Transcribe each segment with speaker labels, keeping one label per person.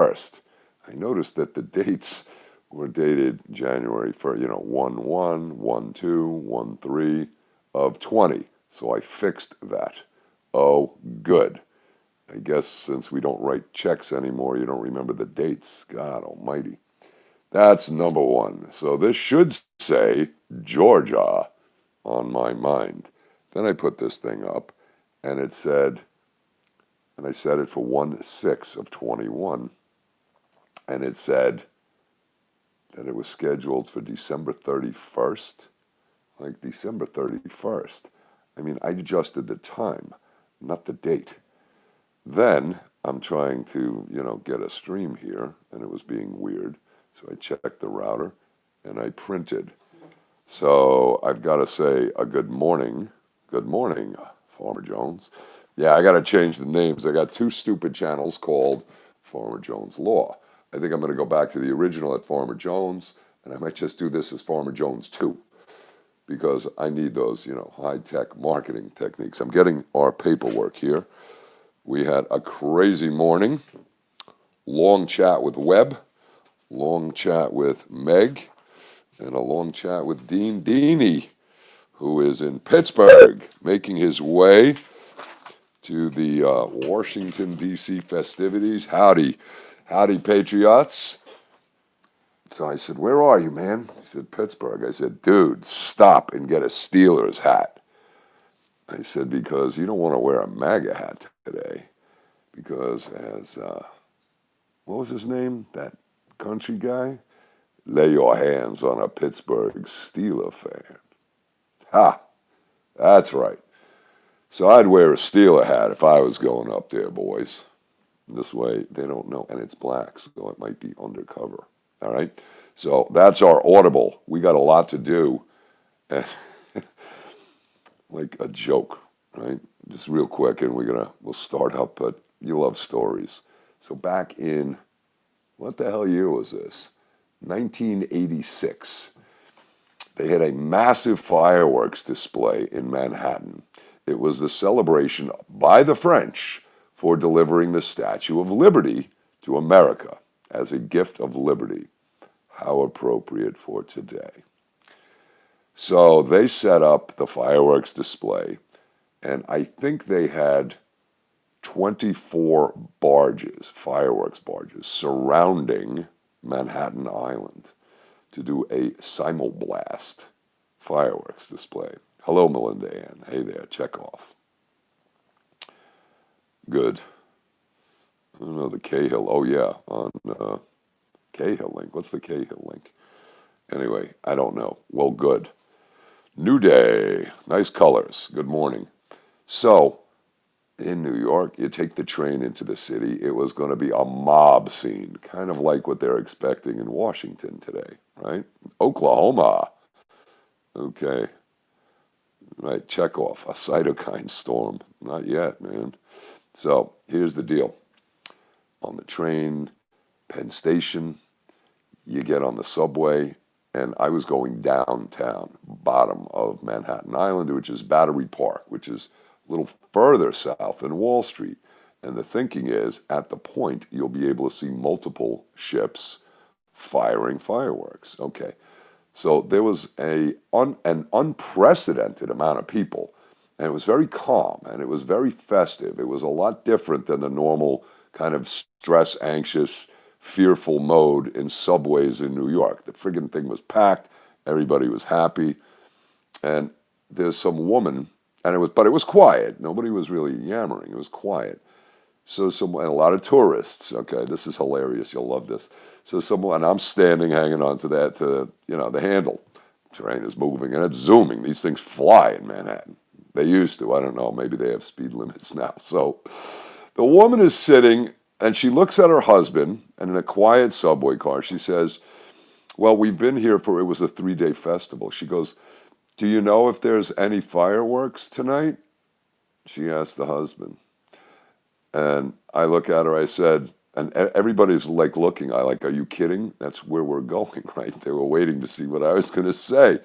Speaker 1: I noticed that the dates were dated January 1st, 1/1, 1/2, 1/3 of 20. So I fixed that. Oh, good. I guess since we don't write checks anymore, you don't remember the dates. God almighty. That's number one. So this should say Georgia on my mind. Then I put this thing up, and it said, and I set it for 1/6 of 21, and it said that it was scheduled for December 31st. Like December 31st. I mean, I adjusted the time, not the date. Then I'm trying to, get a stream here, and it was being weird. So I checked the router, and I printed. So I've got to say a good morning. Good morning, Farmer Jones. Yeah, I got to change the names. I got two stupid channels called Farmer Jones Law. I think I'm going to go back to the original at Farmer Jones, and I might just do this as Farmer Jones 2, because I need those, high-tech marketing techniques. I'm getting our paperwork here. We had a crazy morning, long chat with Webb, long chat with Meg, and a long chat with Dean Deaney, who is in Pittsburgh, making his way to the Washington, D.C. festivities. Howdy, Patriots. So I said, where are you, man? He said, Pittsburgh. I said, dude, stop and get a Steelers hat. I said, because you don't want to wear a MAGA hat today. Because as, what was his name? That country guy? Lay your hands on a Pittsburgh Steeler fan. Ha! That's right. So I'd wear a Steeler hat if I was going up there, boys. This way they don't know. And it's black, so it might be undercover. All right? So that's our audible. We got a lot to do. Like a joke, right? Just real quick, and we'll start up, but you love stories. So back in, what the hell year was this? 1986. They had a massive fireworks display in Manhattan. It was the celebration by the French for delivering the Statue of Liberty to America as a gift of liberty. How appropriate for today. So they set up the fireworks display, and I think they had 24 barges, fireworks barges, surrounding Manhattan Island to do a simulblast fireworks display. Hello, Melinda Ann. Hey there, Chekhov. Good. I don't know, the Cahill. Oh, yeah, on Cahill link. What's the Cahill link? Anyway, I don't know. Well, good. New day. Nice colors. Good morning. So, in New York, you take the train into the city. It was going to be a mob scene, kind of like what they're expecting in Washington today, right? Oklahoma. Okay. Right, check off. A cytokine storm. Not yet, man. So, here's the deal. On the train, Penn Station, you get on the subway, and I was going downtown, bottom of Manhattan Island, which is Battery Park, which is a little further south than Wall Street. And the thinking is, at the point, you'll be able to see multiple ships firing fireworks. Okay. So there was an unprecedented amount of people, and it was very calm, and it was very festive. It was a lot different than the normal kind of stress, anxious, fearful mode in subways in New York. The friggin' thing was packed. Everybody was happy. And there's some woman, but it was quiet. Nobody was really yammering. It was quiet. So and a lot of tourists. Okay, this is hilarious. You'll love this. So and I'm standing, hanging on to the handle. The train is moving and it's zooming. These things fly in Manhattan. They used to. I don't know. Maybe they have speed limits now. So the woman is sitting and she looks at her husband, and in a quiet subway car, she says, well, we've been here it was a 3-day festival. She goes, do you know if there's any fireworks tonight? She asked the husband. And I look at her, I said, and everybody's like looking, are you kidding? That's where we're going, right? They were waiting to see what I was going to say.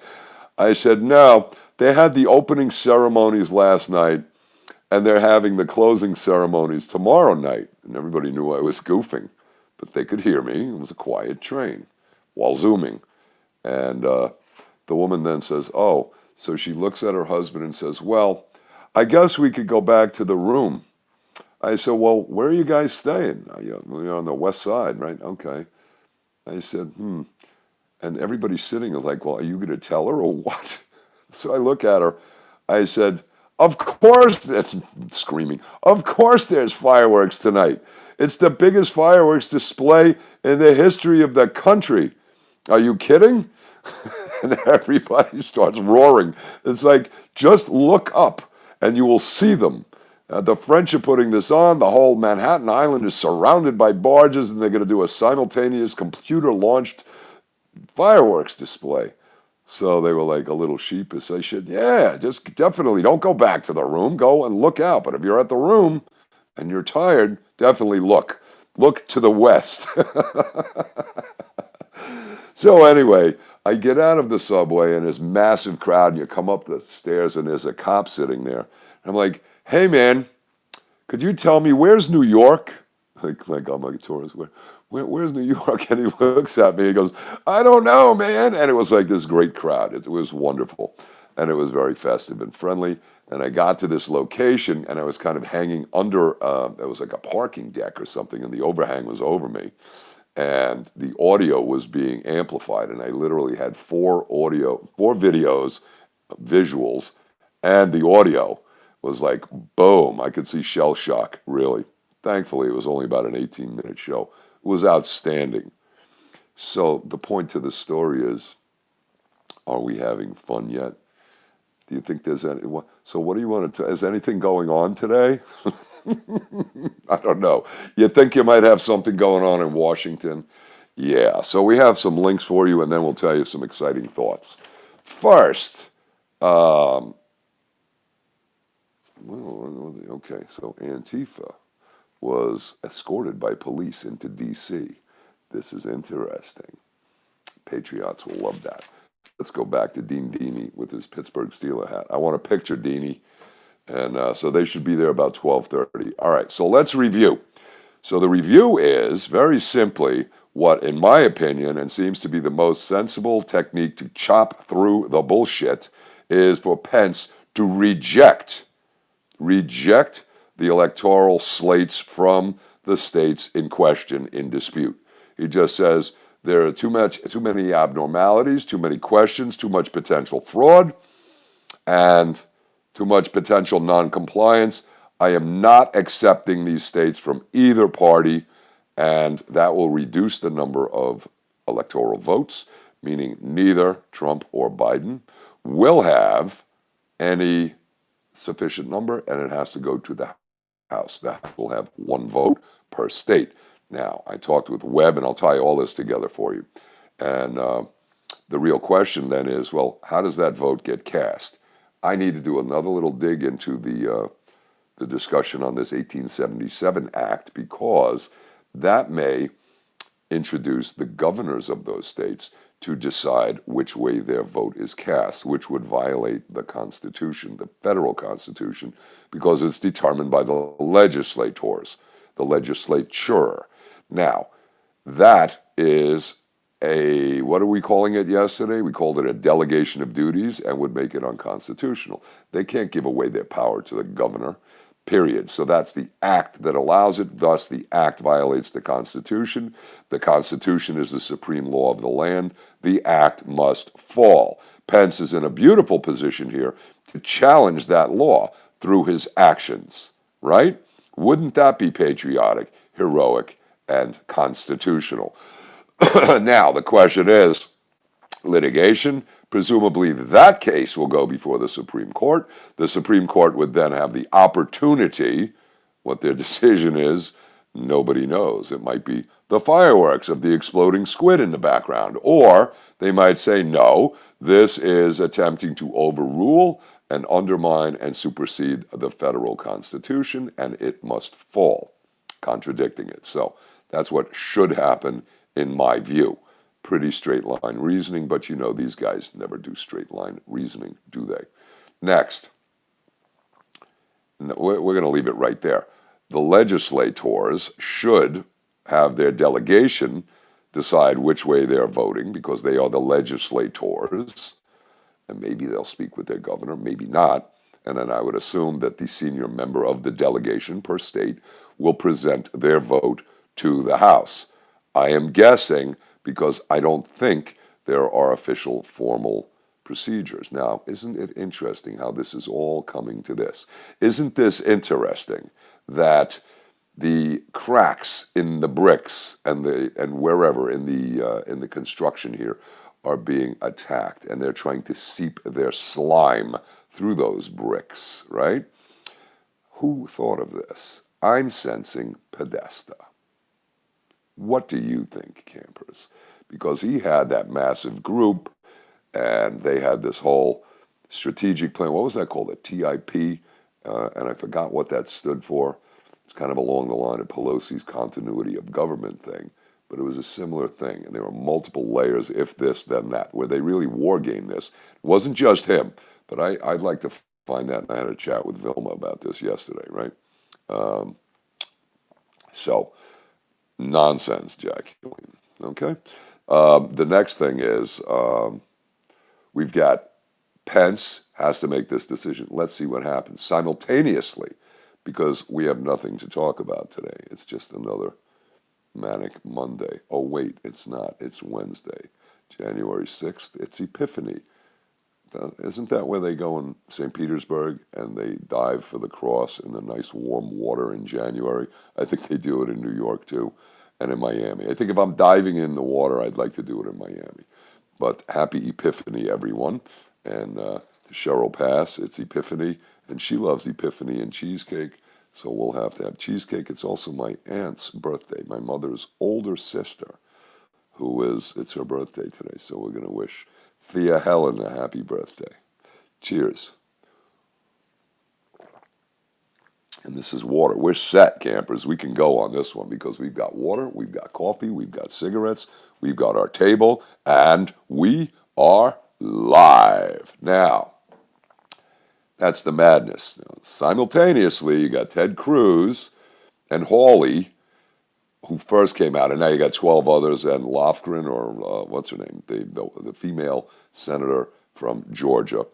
Speaker 1: I said, no, they had the opening ceremonies last night, and they're having the closing ceremonies tomorrow night. And everybody knew I was goofing. but they could hear me. It was a quiet train while Zooming. And the woman then says, oh, so she looks at her husband and says, well, I guess we could go back to the room. I said, well, where are you guys staying? We're on the west side, right? Okay. I said, And everybody's sitting there like, well, are you going to tell her or what? So I look at her. I said, of course, that's screaming. Of course there's fireworks tonight. It's the biggest fireworks display in the history of the country. Are you kidding? And everybody starts roaring. It's like, just look up and you will see them. The French are putting this on. The whole Manhattan Island is surrounded by barges, and they're going to do a simultaneous computer-launched fireworks display. So they were like a little sheepish. I said, yeah, just definitely don't go back to the room. Go and look out. But if you're at the room and you're tired, definitely look. Look to the west. So anyway, I get out of the subway and there's massive crowd, and you come up the stairs and there's a cop sitting there. And I'm like, hey man, could you tell me where's New York? Like I'm like a tourist. Where's New York? And he looks at me. He goes, I don't know, man. And it was like this great crowd. It was wonderful, and it was very festive and friendly. And I got to this location, and I was kind of hanging under. There was like a parking deck or something, and the overhang was over me, and the audio was being amplified. And I literally had four videos, visuals, and the audio was like boom. I could see shell shock. Really, thankfully, it was only about an 18-minute show. It was outstanding. So the point to the story is, are we having fun yet? Do you think there's any? So what do you want to? Is anything going on today? I don't know. You think you might have something going on in Washington? Yeah. So we have some links for you, and then we'll tell you some exciting thoughts. First, okay. So Antifa was escorted by police into D.C. This is interesting. Patriots will love that. Let's go back to Dean Deeney with his Pittsburgh Steelers hat. I want to picture Deeney, and so they should be there about 12:30. All right, so let's review. So the review is, very simply, what, in my opinion, and seems to be the most sensible technique to chop through the bullshit, is for Pence to reject the electoral slates from the states in question in dispute. He just says there are too many abnormalities, too many questions, too much potential fraud, and too much potential noncompliance. I am not accepting these states from either party, and that will reduce the number of electoral votes, meaning neither Trump or Biden will have any sufficient number, and it has to go to the House. The House will have one vote per state. Now, I talked with Webb, and I'll tie all this together for you. And the real question then is, well, how does that vote get cast? I need to do another little dig into the discussion on this 1877 Act, because that may introduce the governors of those states to decide which way their vote is cast, which would violate the Constitution, the federal Constitution, because it's determined by the legislators, the legislature. Now, that is what are we calling it yesterday? We called it a delegation of duties, and would make it unconstitutional. They can't give away their power to the governor, period. So that's the act that allows it. Thus, the act violates the Constitution. The Constitution is the supreme law of the land. The act must fall. Pence is in a beautiful position here to challenge that law through his actions, right? Wouldn't that be patriotic, heroic, and constitutional? Now, the question is, litigation. Presumably that case will go before the Supreme Court. The Supreme Court would then have the opportunity. What their decision is, nobody knows. It might be the fireworks of the exploding squid in the background. Or they might say, no, this is attempting to overrule and undermine and supersede the federal Constitution, and it must fall, contradicting it. So that's what should happen in my view. Pretty straight line reasoning, but you know these guys never do straight line reasoning, do they? Next, we're going to leave it right there. The legislators should have their delegation decide which way they're voting because they are the legislators, and maybe they'll speak with their governor, maybe not. And then I would assume that the senior member of the delegation per state will present their vote to the House. I am guessing because I don't think there are official formal procedures. Now, isn't it interesting how this is all coming to this? Isn't this interesting that the cracks in the bricks and wherever in the construction here are being attacked, and they're trying to seep their slime through those bricks, right? Who thought of this? I'm sensing Podesta. What do you think, campers? Because he had that massive group, and they had this whole strategic plan. What was that called? A TIP? And I forgot what that stood for. It's kind of along the line of Pelosi's continuity of government thing, but it was a similar thing. And there were multiple layers, if this, then that, where they really war gamed this. It wasn't just him, but I'd like to find that. And I had a chat with Vilma about this yesterday, right? So, nonsense, Jacqueline. Okay? The next thing is we've got Pence has to make this decision. Let's see what happens simultaneously, because we have nothing to talk about today. It's just another manic Monday. Oh, wait, it's not. It's Wednesday, January 6th. It's Epiphany. Isn't that where they go in St. Petersburg and they dive for the cross in the nice warm water in January? I think they do it in New York too, and in Miami. I think if I'm diving in the water, I'd like to do it in Miami. But happy Epiphany, everyone. And to Cheryl Pass, it's Epiphany, and she loves Epiphany and cheesecake, so we'll have to have cheesecake. It's also my aunt's birthday, my mother's older sister, it's her birthday today, so we're going to wish Thea Helen a happy birthday. Cheers. And this is water. We're set, campers. We can go on this one because we've got water, we've got coffee, we've got cigarettes, we've got our table, and we are live. Now, that's the madness. Simultaneously, you got Ted Cruz and Hawley, who first came out, and now you got 12 others, and Lofgren, or what's her name, the female senator from Georgia,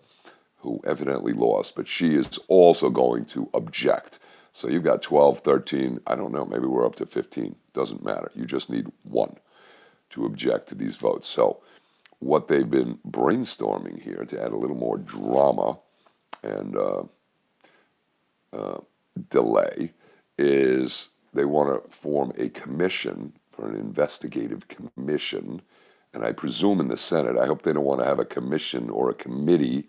Speaker 1: who evidently lost, but she is also going to object. So you've got 12, 13, I don't know, maybe we're up to 15. Doesn't matter. You just need one to object to these votes. So what they've been brainstorming here to add a little more drama and delay is they want to form a commission for an investigative commission. And I presume in the Senate, I hope they don't want to have a commission or a committee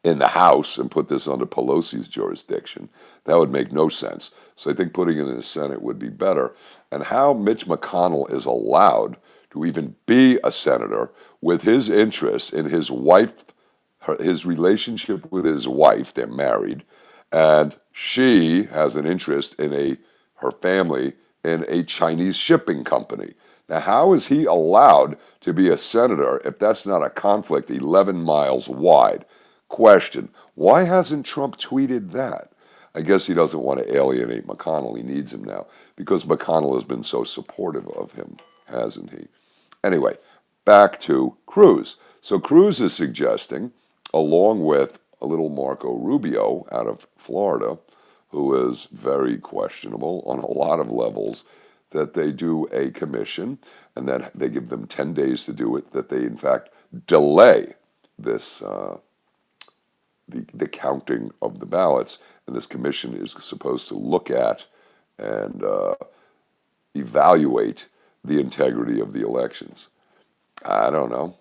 Speaker 1: in the House and put this under Pelosi's jurisdiction. That would make no sense. So I think putting it in the Senate would be better. And how Mitch McConnell is allowed to even be a senator with his interests in his wife, his relationship with his wife, they're married, and she has an interest in her family in a Chinese shipping company. Now, how is he allowed to be a senator if that's not a conflict 11 miles wide? Question, why hasn't Trump tweeted that? I guess he doesn't want to alienate McConnell. He needs him now because McConnell has been so supportive of him, hasn't he? Anyway, back to Cruz. So Cruz is suggesting, along with a little Marco Rubio out of Florida, who is very questionable on a lot of levels, that they do a commission and then they give them 10 days to do it, that they in fact delay this the counting of the ballots, and this commission is supposed to look at and evaluate the integrity of the elections. I don't know.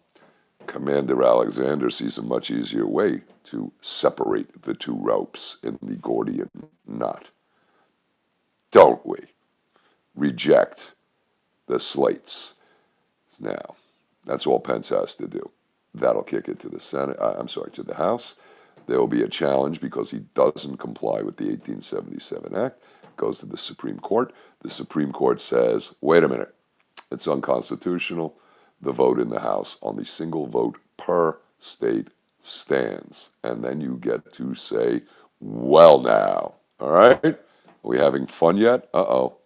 Speaker 1: Commander Alexander sees a much easier way to separate the two ropes in the Gordian knot. Don't we? Reject the slates. Now, that's all Pence has to do. That'll kick it to the Senate. To the House. There will be a challenge because he doesn't comply with the 1877 Act. Goes to the Supreme Court. The Supreme Court says, wait a minute, it's unconstitutional. The vote in the House on the single vote per state stands. And then you get to say, well now, all right? Are we having fun yet? Uh-oh.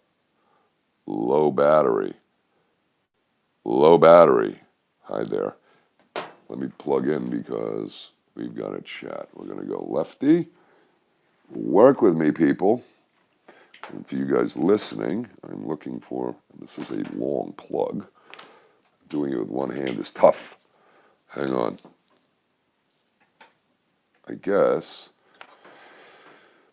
Speaker 1: Low battery. Low battery. Hi there. Let me plug in because we've got a chat. We're going to go lefty. Work with me, people. And for you guys listening, I'm looking for, this is a long plug. Doing it with one hand is tough. Hang on. I guess.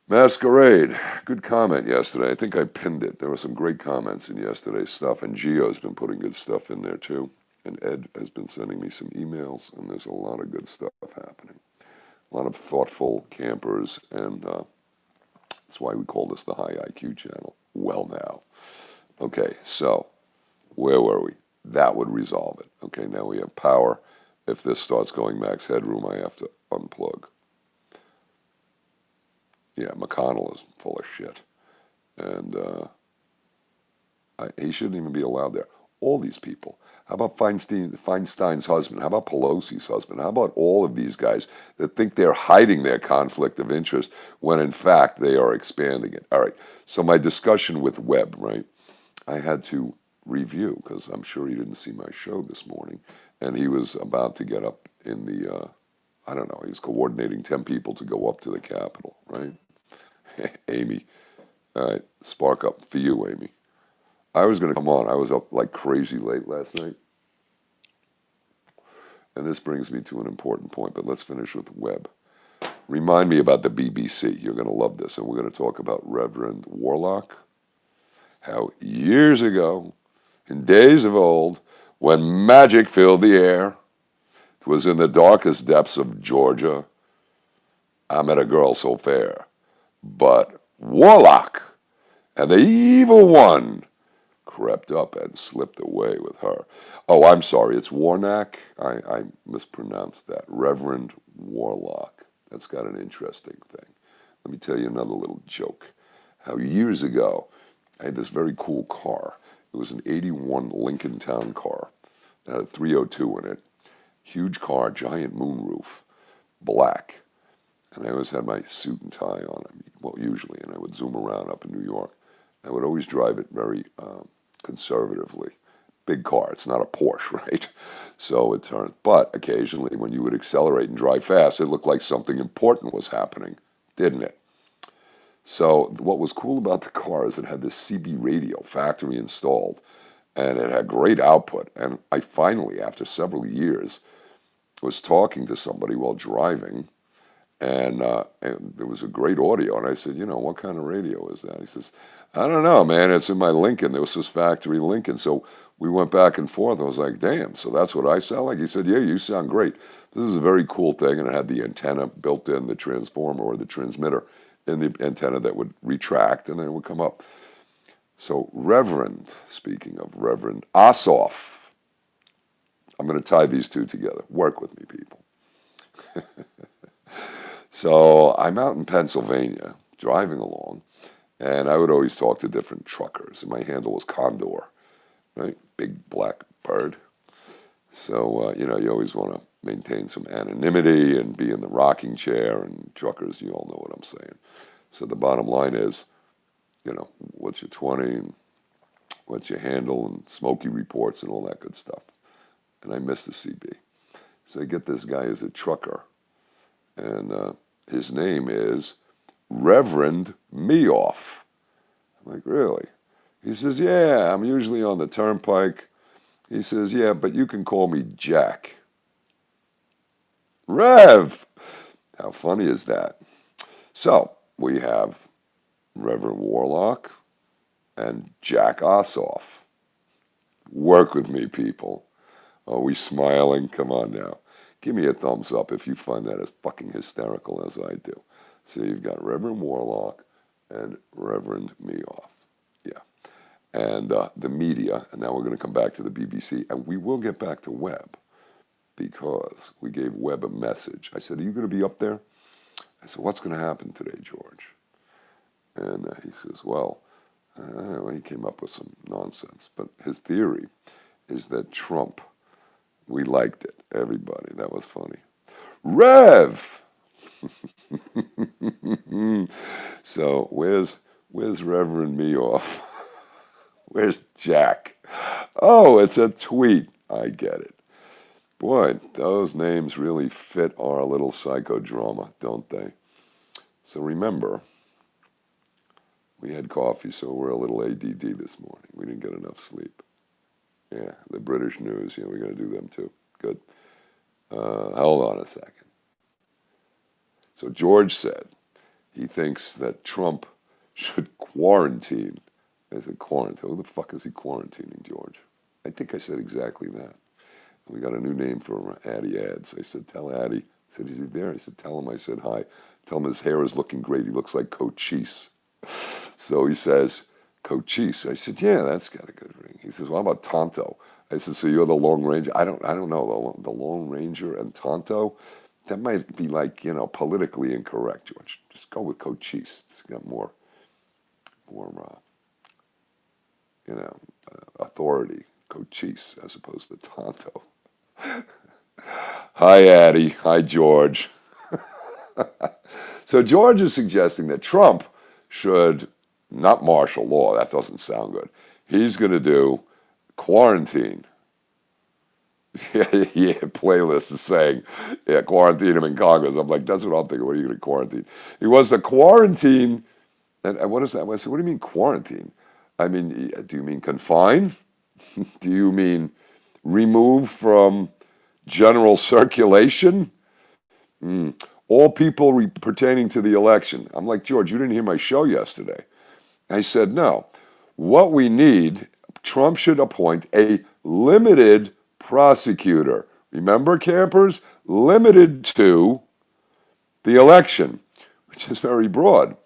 Speaker 1: Masquerade. Good comment yesterday. I think I pinned it. There were some great comments in yesterday's stuff, and Gio's been putting good stuff in there too. And Ed has been sending me some emails, and there's a lot of good stuff happening. A lot of thoughtful campers, and that's why we call this the High IQ channel. Well now. Okay, so where were we? That would resolve it. Okay, now we have power. If this starts going max headroom, I have to unplug. Yeah, McConnell is full of shit. And he shouldn't even be allowed there. All these people. How about Feinstein's husband? How about Pelosi's husband? How about all of these guys that think they're hiding their conflict of interest when in fact they are expanding it? All right, so my discussion with Webb, right? I had to review because I'm sure he didn't see my show this morning. And he was about to get up in the, I don't know, he's coordinating 10 people to go up to the Capitol, right? Amy, all right, spark up for you, Amy. I was going to come on. I was up like crazy late last night. And this brings me to an important point, but let's finish with Webb. Remind me about the BBC. You're going to love this. And we're going to talk about Reverend Warlock. How years ago, in days of old, when magic filled the air, it was in the darkest depths of Georgia, I met a girl so fair. But Warlock and the evil one crept up and slipped away with her. Oh, I'm sorry, it's Warnock. I mispronounced that. Reverend Warlock. That's got an interesting thing. Let me tell you another little joke. How years ago, I had this very cool car. It was an 81 Lincoln Town car. It had a 302 in it. Huge car, giant moonroof, black. And I always had my suit and tie on, well, usually, and I would zoom around up in New York. I would always drive it very conservatively. Big car, it's not a Porsche, right? So it turned, but occasionally when you would accelerate and drive fast, it looked like something important was happening, didn't it? So what was cool about the car is it had this CB radio, factory installed, and it had great output. And I finally, after several years, was talking to somebody while driving, and there was a great audio. And I said, you know, what kind of radio is that? He says, I don't know, man. It's in my Lincoln. There was this factory Lincoln. So we went back and forth. I was like, damn, so that's what I sound like? He said, yeah, you sound great. This is a very cool thing. And it had the antenna built in, the transformer or the transmitter in the antenna that would retract, and then it would come up. So Reverend, speaking of Reverend Ossoff, I'm going to tie these two together. Work with me, people. So I'm out in Pennsylvania, driving along, and I would always talk to different truckers, and my handle was Condor, right? Big black bird. So, you know, you always want to maintain some anonymity and be in the rocking chair, and truckers, you all know what I'm saying. So the bottom line is, you know, what's your 20, and what's your handle, and smoky reports and all that good stuff. And I missed the CB. So I get this guy as a trucker, and his name is Reverend Meoff. I'm like, really? He says, yeah, I'm usually on the turnpike. He says, yeah, but you can call me Jack. Rev! How funny is that? So we have Reverend Warlock and Jack Ossoff. Work with me, people. Are we smiling? Come on now. Give me a thumbs up if you find that as fucking hysterical as I do. So you've got Reverend Warlock and Reverend Meoff. Yeah. And the media, and now we're going to come back to the BBC, and we will get back to Webb because we gave Webb a message. I said, are you going to be up there? I said, what's going to happen today, George? And he says, well, I don't know, he came up with some nonsense. But his theory is that Trump, we liked it, everybody. That was funny. Rev! So where's Reverend Meoff? Where's Jack? Oh, it's a tweet. I get it. Boy, those names really fit our little psychodrama, don't they? So remember, we had coffee, so we're a little ADD this morning. We didn't get enough sleep. Yeah, the British news, we're going to do them too. Good. Hold on a second. So George said he thinks that Trump should quarantine. I said, quarantine? Who the fuck is he quarantining, George? I think I said exactly that. We got a new name for Addy Ads. I said, tell Addy. I said, is he there? I said, tell him I said hi. Tell him his hair is looking great. He looks like Cochise. So he says, Cochise. I said, yeah, that's got a good ring. He says, well, how about Tonto? I said, so you're the Lone Ranger? I don't know. The Lone Ranger and Tonto? That might be like, politically incorrect, George. Just go with Cochise. It's got more authority. Cochise as opposed to Tonto. Hi, Addy. Hi, George. So George is suggesting that Trump should not martial law. That doesn't sound good. He's going to do quarantine. Yeah, playlist is saying, yeah, quarantine him in Congress. I'm like, that's what I'm thinking. What are you going to quarantine? He wants to quarantine. And what is that? I said, what do you mean quarantine? I mean, do you mean confine? Do you mean remove from general circulation? All people pertaining to the election. I'm like, George, you didn't hear my show yesterday. I said, no. What we need, Trump should appoint a limited prosecutor. Remember, campers? Limited to the election, which is very broad.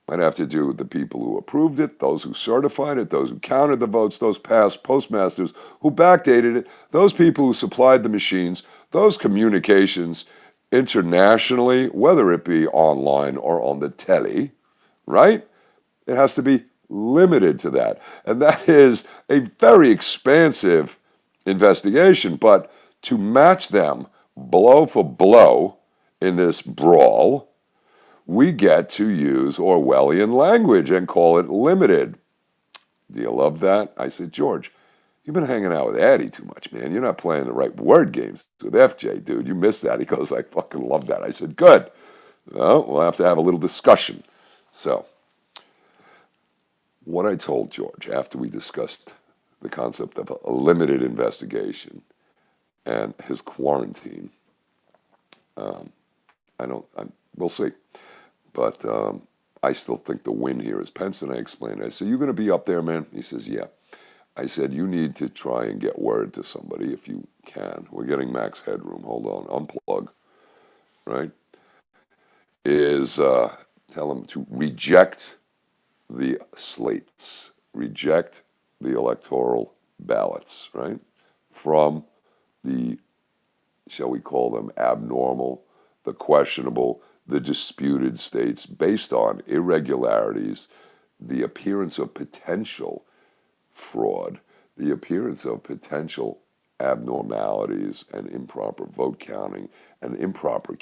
Speaker 1: Might have to do with the people who approved it, those who certified it, those who counted the votes, those past postmasters who backdated it, those people who supplied the machines, those communications internationally, whether it be online or on the telly, right? It has to be limited to that. And that is a very expansive investigation. But to match them blow for blow in this brawl, we get to use Orwellian language and call it limited. Do you love that? I said, George, you've been hanging out with Addy too much, man. You're not playing the right word games with FJ, dude. You missed that. He goes, I fucking love that. I said, good. Well, we'll have to have a little discussion. So, what I told George after we discussed the concept of a limited investigation and his quarantine, we'll see. But I still think the win here is Pence. And I explained, I said, you going to be up there, man? He says, yeah. I said, you need to try and get word to somebody if you can. We're getting max headroom. Hold on. Unplug. Right? Tell them to reject the slates. Reject the electoral ballots, right? From the, shall we call them, abnormal, the questionable, the disputed states based on irregularities, the appearance of potential fraud, the appearance of potential abnormalities and improper vote counting and improper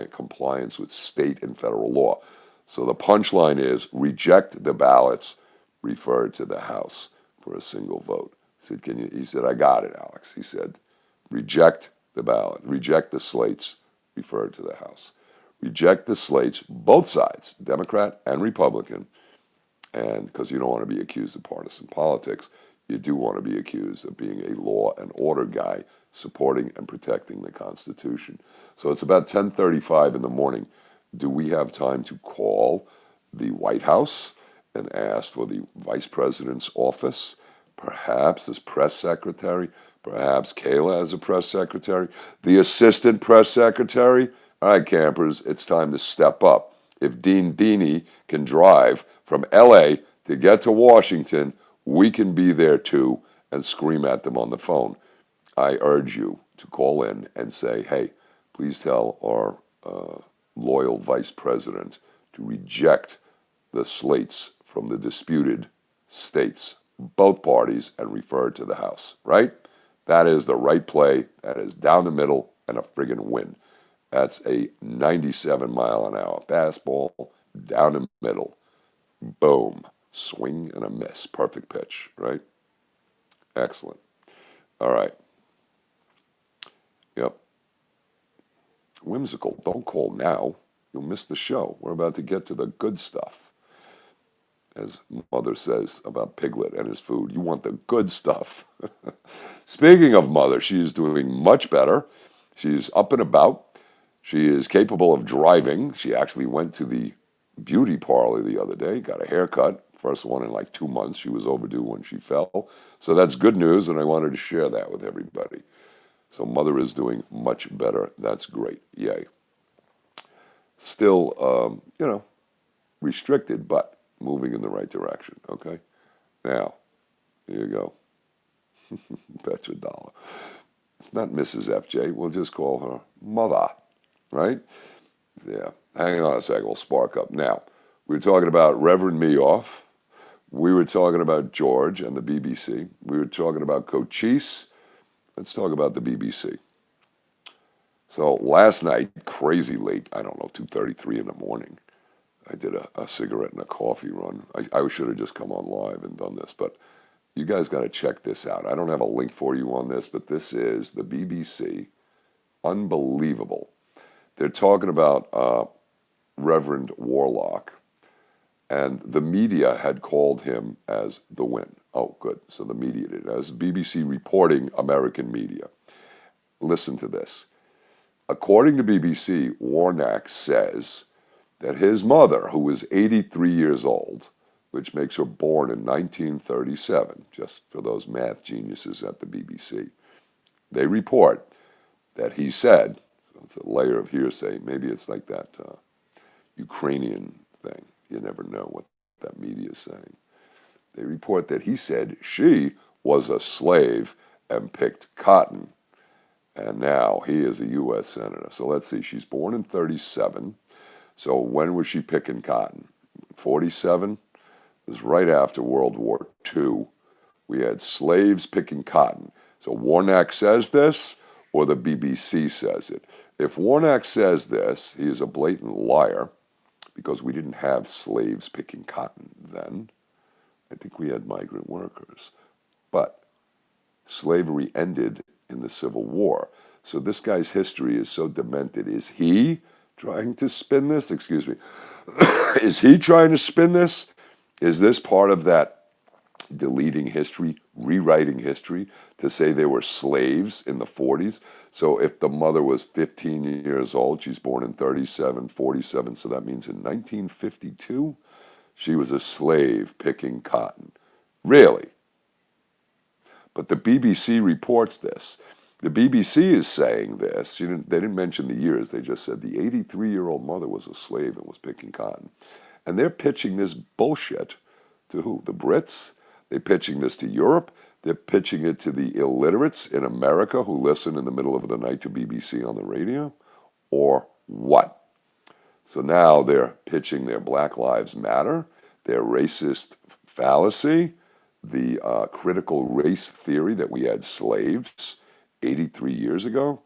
Speaker 1: compliance with state and federal law. So the punchline is reject the ballots, refer to the House for a single vote. I said, he said, I got it, Alex. He said, reject the ballot, reject the slates, refer to the House. Reject the slates, both sides, Democrat and Republican, and because you don't want to be accused of partisan politics, you do want to be accused of being a law and order guy supporting and protecting the Constitution. So it's about 10:35 in the morning. Do we have time to call the White House and ask for the Vice President's office, perhaps as press secretary, perhaps Kayla as a press secretary, the assistant press secretary? All right, campers, it's time to step up. If Dean Deeney can drive from L.A. to get to Washington, we can be there too and scream at them on the phone. I urge you to call in and say, hey, please tell our loyal vice president to reject the slates from the disputed states, both parties, and refer to the House, right? That is the right play. That is down the middle and a friggin' win. That's a 97-mile-an-hour fastball down the middle. Boom. Swing and a miss. Perfect pitch, right? Excellent. All right. Yep. Whimsical. Don't call now. You'll miss the show. We're about to get to the good stuff. As Mother says about Piglet and his food, you want the good stuff. Speaking of Mother, she is doing much better. She's up and about. She is capable of driving. She actually went to the beauty parlor the other day, got a haircut. First one in like 2 months. She was overdue when she fell. So that's good news, and I wanted to share that with everybody. So Mother is doing much better. That's great. Yay. Still, restricted, but moving in the right direction. Okay? Now, here you go. Bet your dollar. It's not Mrs. FJ. We'll just call her Mother. Right? Yeah. Hang on a second. We'll spark up. Now, we were talking about Reverend Meoff. We were talking about George and the BBC. We were talking about Cochise. Let's talk about the BBC. So last night, crazy late, I don't know, 2:33 in the morning, I did a cigarette and a coffee run. I should have just come on live and done this, but you guys got to check this out. I don't have a link for you on this, but this is the BBC. Unbelievable. They're talking about Reverend Warlock, and the media had called him as the win. Oh, good. So the media did. As BBC reporting American media. Listen to this. According to BBC, Warnock says that his mother, who was 83 years old, which makes her born in 1937, just for those math geniuses at the BBC, they report that he said, so it's a layer of hearsay, maybe it's like that Ukrainian thing. You never know what that media is saying. They report that he said she was a slave and picked cotton. And now he is a U.S. Senator. So let's see. She's born in 37. So when was she picking cotton? 47? It was right after World War II. We had slaves picking cotton. So Warnock says this, or the BBC says it. If Warnock says this, he is a blatant liar, because we didn't have slaves picking cotton then. I think we had migrant workers. But slavery ended in the Civil War. So this guy's history is so demented. Is he trying to spin this? Excuse me. Is he trying to spin this? Is this part of that deleting history, rewriting history, to say they were slaves in the 40s? So if the mother was 15 years old, she's born in 37, 47, so that means in 1952, she was a slave picking cotton. Really? But the BBC reports this. The BBC is saying this. They didn't mention the years. They just said the 83-year-old mother was a slave and was picking cotton. And they're pitching this bullshit to who? The Brits? They're pitching this to Europe. They're pitching it to the illiterates in America who listen in the middle of the night to BBC on the radio. Or what? So now they're pitching their Black Lives Matter, their racist fallacy, the critical race theory that we had slaves 83 years ago,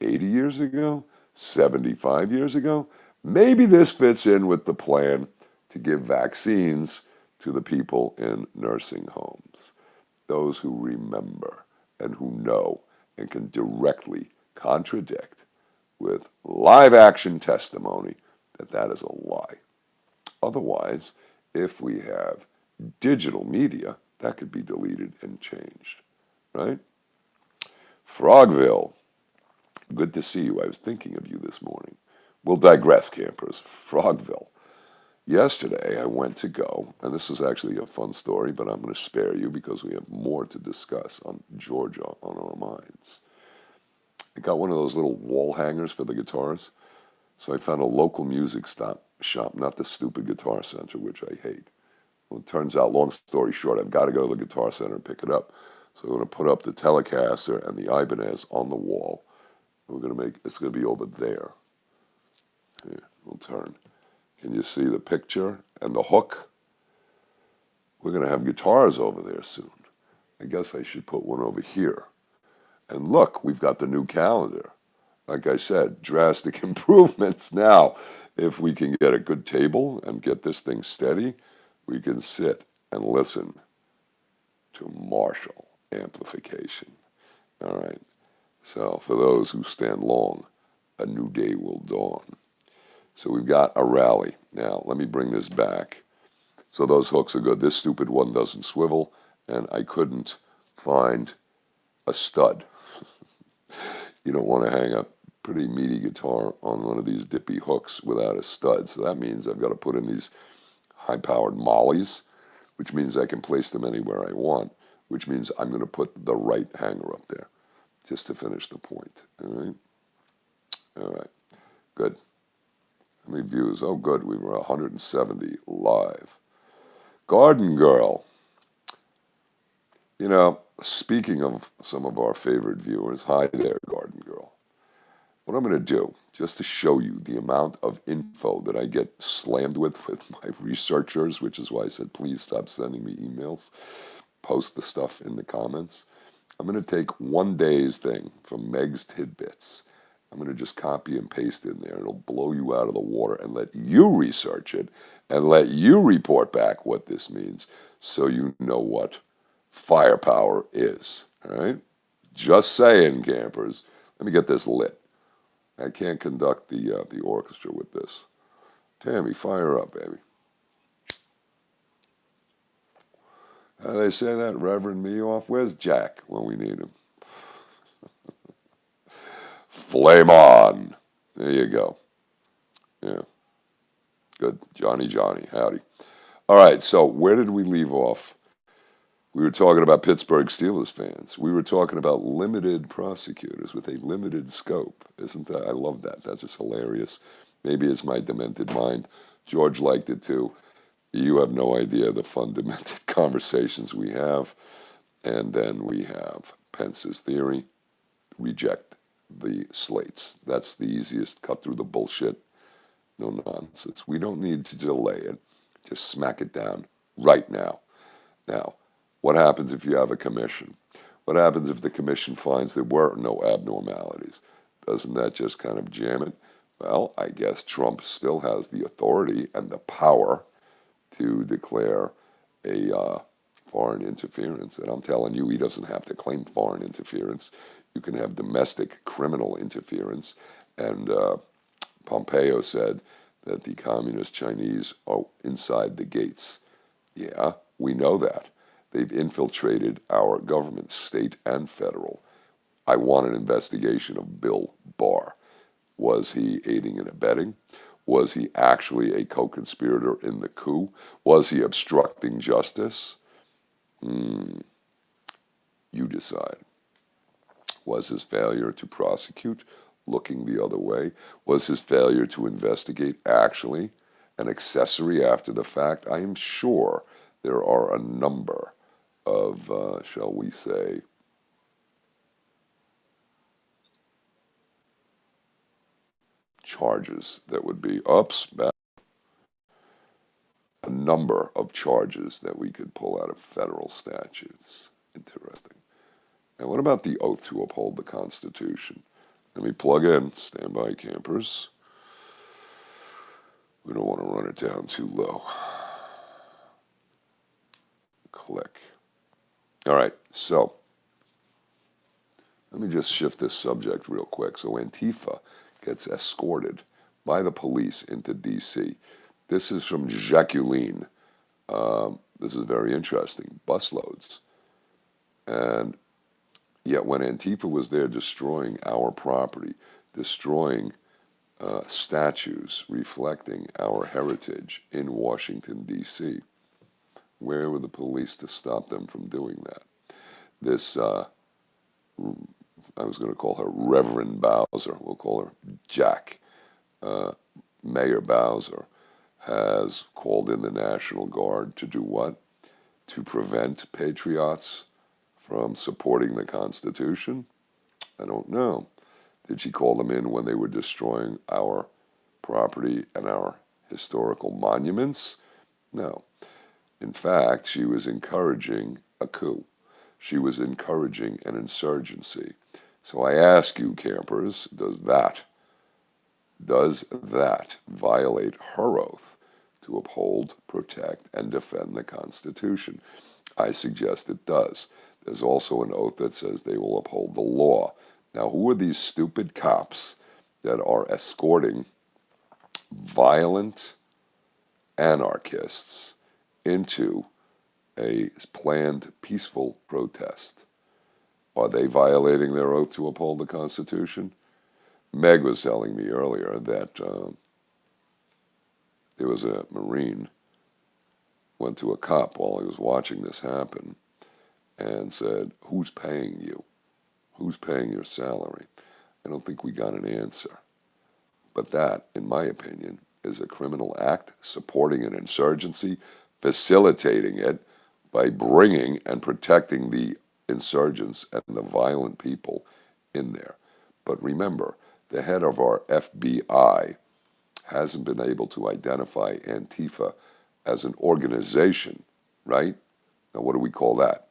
Speaker 1: 80 years ago, 75 years ago. Maybe this fits in with the plan to give vaccines to the people in nursing homes, those who remember and who know and can directly contradict with live action testimony that that is a lie. Otherwise, if we have digital media, that could be deleted and changed, right? Frogville, good to see you. I was thinking of you this morning. We'll digress, campers. Frogville. Yesterday, I went to go, and this is actually a fun story, but I'm going to spare you because we have more to discuss on Georgia on our minds. I got one of those little wall hangers for the guitars, so I found a local music shop, not the stupid Guitar Center, which I hate. Well, it turns out, long story short, I've got to go to the Guitar Center and pick it up. So I'm going to put up the Telecaster and the Ibanez on the wall. It's going to be over there. Here, we'll turn. Can you see the picture and the hook? We're going to have guitars over there soon. I guess I should put one over here. And look, we've got the new calendar. Like I said, drastic improvements. Now, if we can get a good table and get this thing steady, we can sit and listen to Marshall amplification. All right. So for those who stand long, a new day will dawn. So we've got a rally. Now, let me bring this back. So those hooks are good. This stupid one doesn't swivel, and I couldn't find a stud. You don't want to hang a pretty meaty guitar on one of these dippy hooks without a stud. So that means I've got to put in these high-powered mollies, which means I can place them anywhere I want, which means I'm going to put the right hanger up there, just to finish the point. All right? All right. Good. How many views? Oh, good. We were 170 live. Garden Girl. You know, speaking of some of our favorite viewers, hi there, Garden Girl. What I'm going to do, just to show you the amount of info that I get slammed with my researchers, which is why I said, please stop sending me emails, post the stuff in the comments. I'm going to take one day's thing from Meg's Tidbits. I'm going to just copy and paste in there. It'll blow you out of the water and let you research it and let you report back what this means so you know what firepower is. All right? Just saying, campers. Let me get this lit. I can't conduct the orchestra with this. Tammy, fire up, baby. How do they say that? Reverend Meoff? Where's Jack when we need him? Flame on. There you go. Yeah. Good. Johnny, howdy. All right, so where did we leave off? We were talking about Pittsburgh Steelers fans. We were talking about limited prosecutors with a limited scope. Isn't that? I love that. That's just hilarious. Maybe it's my demented mind. George liked it too. You have no idea the fun, demented conversations we have. And then we have Pence's theory. Reject the slates. That's the easiest. Cut through the bullshit. No nonsense. We don't need to delay it. Just smack it down right now. Now, what happens if you have a commission? What happens if the commission finds there were no abnormalities? Doesn't that just kind of jam it? Well, I guess Trump still has the authority and the power to declare a foreign interference. And I'm telling you, he doesn't have to claim foreign interference. You can have domestic criminal interference. And Pompeo said that the communist Chinese are inside the gates. Yeah, we know that. They've infiltrated our government, state and federal. I want an investigation of Bill Barr. Was he aiding and abetting? Was he actually a co-conspirator in the coup? Was he obstructing justice? You decide. Was his failure to prosecute looking the other way? Was his failure to investigate actually an accessory after the fact? I am sure there are a number of, shall we say, charges that would be, a number of charges that we could pull out of federal statutes. Interesting. And what about the oath to uphold the Constitution? Let me plug in. Stand by, campers. We don't want to run it down too low. Click. All right, so let me just shift this subject real quick. So Antifa gets escorted by the police into D.C. This is from Jacqueline. This is very interesting. Busloads. And yet when Antifa was there destroying our property, destroying statues reflecting our heritage in Washington, D.C., where were the police to stop them from doing that? This, I was going to call her Reverend Bowser. We'll call her Jack. Mayor Bowser has called in the National Guard to do what? To prevent patriots from supporting the Constitution? I don't know. Did she call them in when they were destroying our property and our historical monuments? No. In fact, she was encouraging a coup. She was encouraging an insurgency. So I ask you, campers, does that violate her oath to uphold, protect, and defend the Constitution? I suggest it does. There's also an oath that says they will uphold the law. Now, who are these stupid cops that are escorting violent anarchists into a planned peaceful protest? Are they violating their oath to uphold the Constitution? Meg was telling me earlier that there was a Marine went to a cop while he was watching this happen and said, "Who's paying you? Who's paying your salary?" I don't think we got an answer. But that, in my opinion, is a criminal act supporting an insurgency, facilitating it by bringing and protecting the insurgents and the violent people in there. But remember, the head of our FBI hasn't been able to identify Antifa as an organization, right? Now, what do we call that?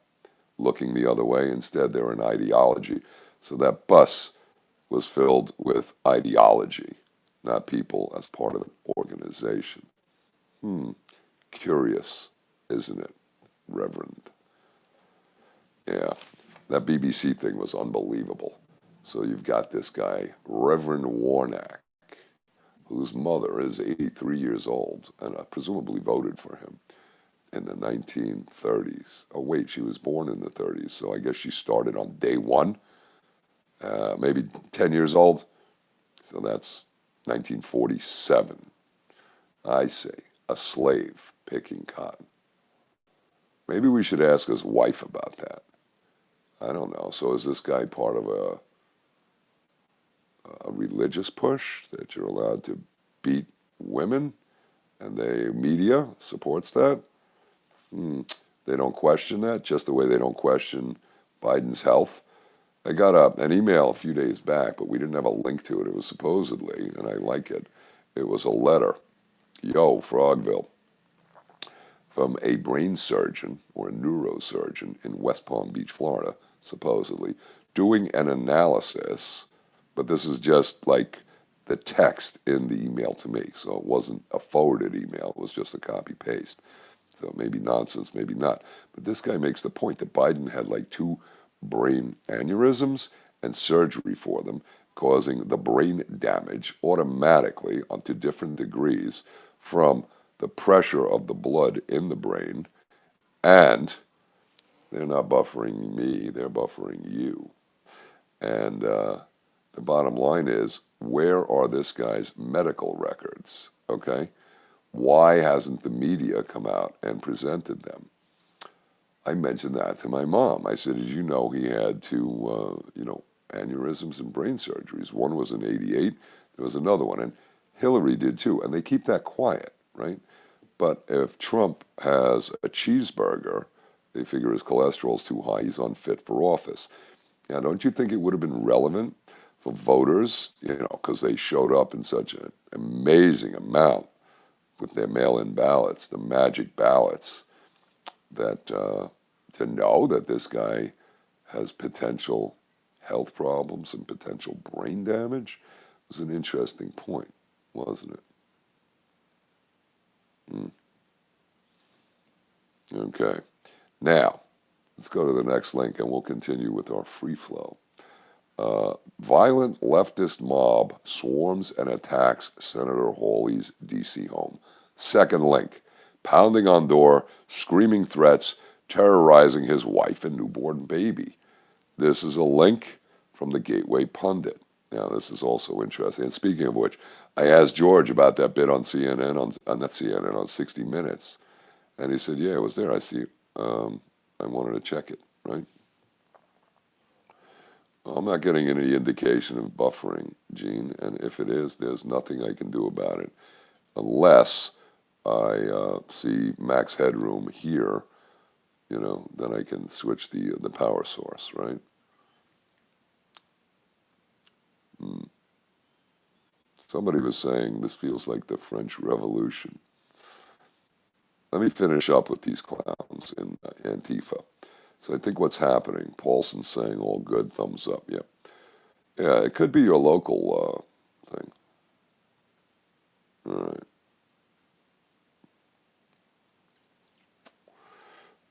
Speaker 1: Looking the other way. Instead, they're an ideology. So that bus was filled with ideology, not people as part of an organization. Curious, isn't it, Reverend? Yeah, that BBC thing was unbelievable. So you've got this guy, Reverend Warnock, whose mother is 83 years old and presumably voted for him in the 1930s. Oh, wait, she was born in the 30s, so I guess she started on day one, maybe 10 years old. So that's 1947. I say, a slave picking cotton. Maybe we should ask his wife about that. I don't know. So is this guy part of a religious push that you're allowed to beat women, and the media supports that? They don't question that, just the way they don't question Biden's health. I got an email a few days back, but we didn't have a link to it. It was supposedly, and I like it, it was a letter, yo, Frogville, from a brain surgeon or a neurosurgeon in West Palm Beach, Florida, supposedly, doing an analysis, but this is just like the text in the email to me, so it wasn't a forwarded email, it was just a copy-paste. So maybe nonsense, maybe not. But this guy makes the point that Biden had like 2 brain aneurysms and surgery for them, causing the brain damage automatically onto different degrees from the pressure of the blood in the brain. And they're not buffering me, they're buffering you. And the bottom line is, where are this guy's medical records? Okay? Why hasn't the media come out and presented them? I mentioned that to my mom. I said, did you know he had 2, aneurysms and brain surgeries? One was in '88. There was another one. And Hillary did too. And they keep that quiet, right? But if Trump has a cheeseburger, they figure his cholesterol's too high, he's unfit for office. Now, don't you think it would have been relevant for voters, because they showed up in such an amazing amount with their mail-in ballots, the magic ballots, that to know that this guy has potential health problems and potential brain damage was an interesting point, wasn't it? Okay. Now, let's go to the next link and we'll continue with our free flow. Violent leftist mob swarms and attacks Senator Hawley's D.C. home. Second link, pounding on door, screaming threats, terrorizing his wife and newborn baby. This is a link from the Gateway Pundit. Now, this is also interesting. And speaking of which, I asked George about that bit on CNN, not CNN, on 60 Minutes. And he said, yeah, it was there. I see. I wanted to check it, right? I'm not getting any indication of buffering, Gene, and if it is, there's nothing I can do about it unless I see max headroom here, then I can switch the power source, right? Somebody was saying this feels like the French Revolution. Let me finish up with these clowns in Antifa. So I think what's happening, Paulson's saying all good, thumbs up, yeah. Yeah, it could be your local thing. All right.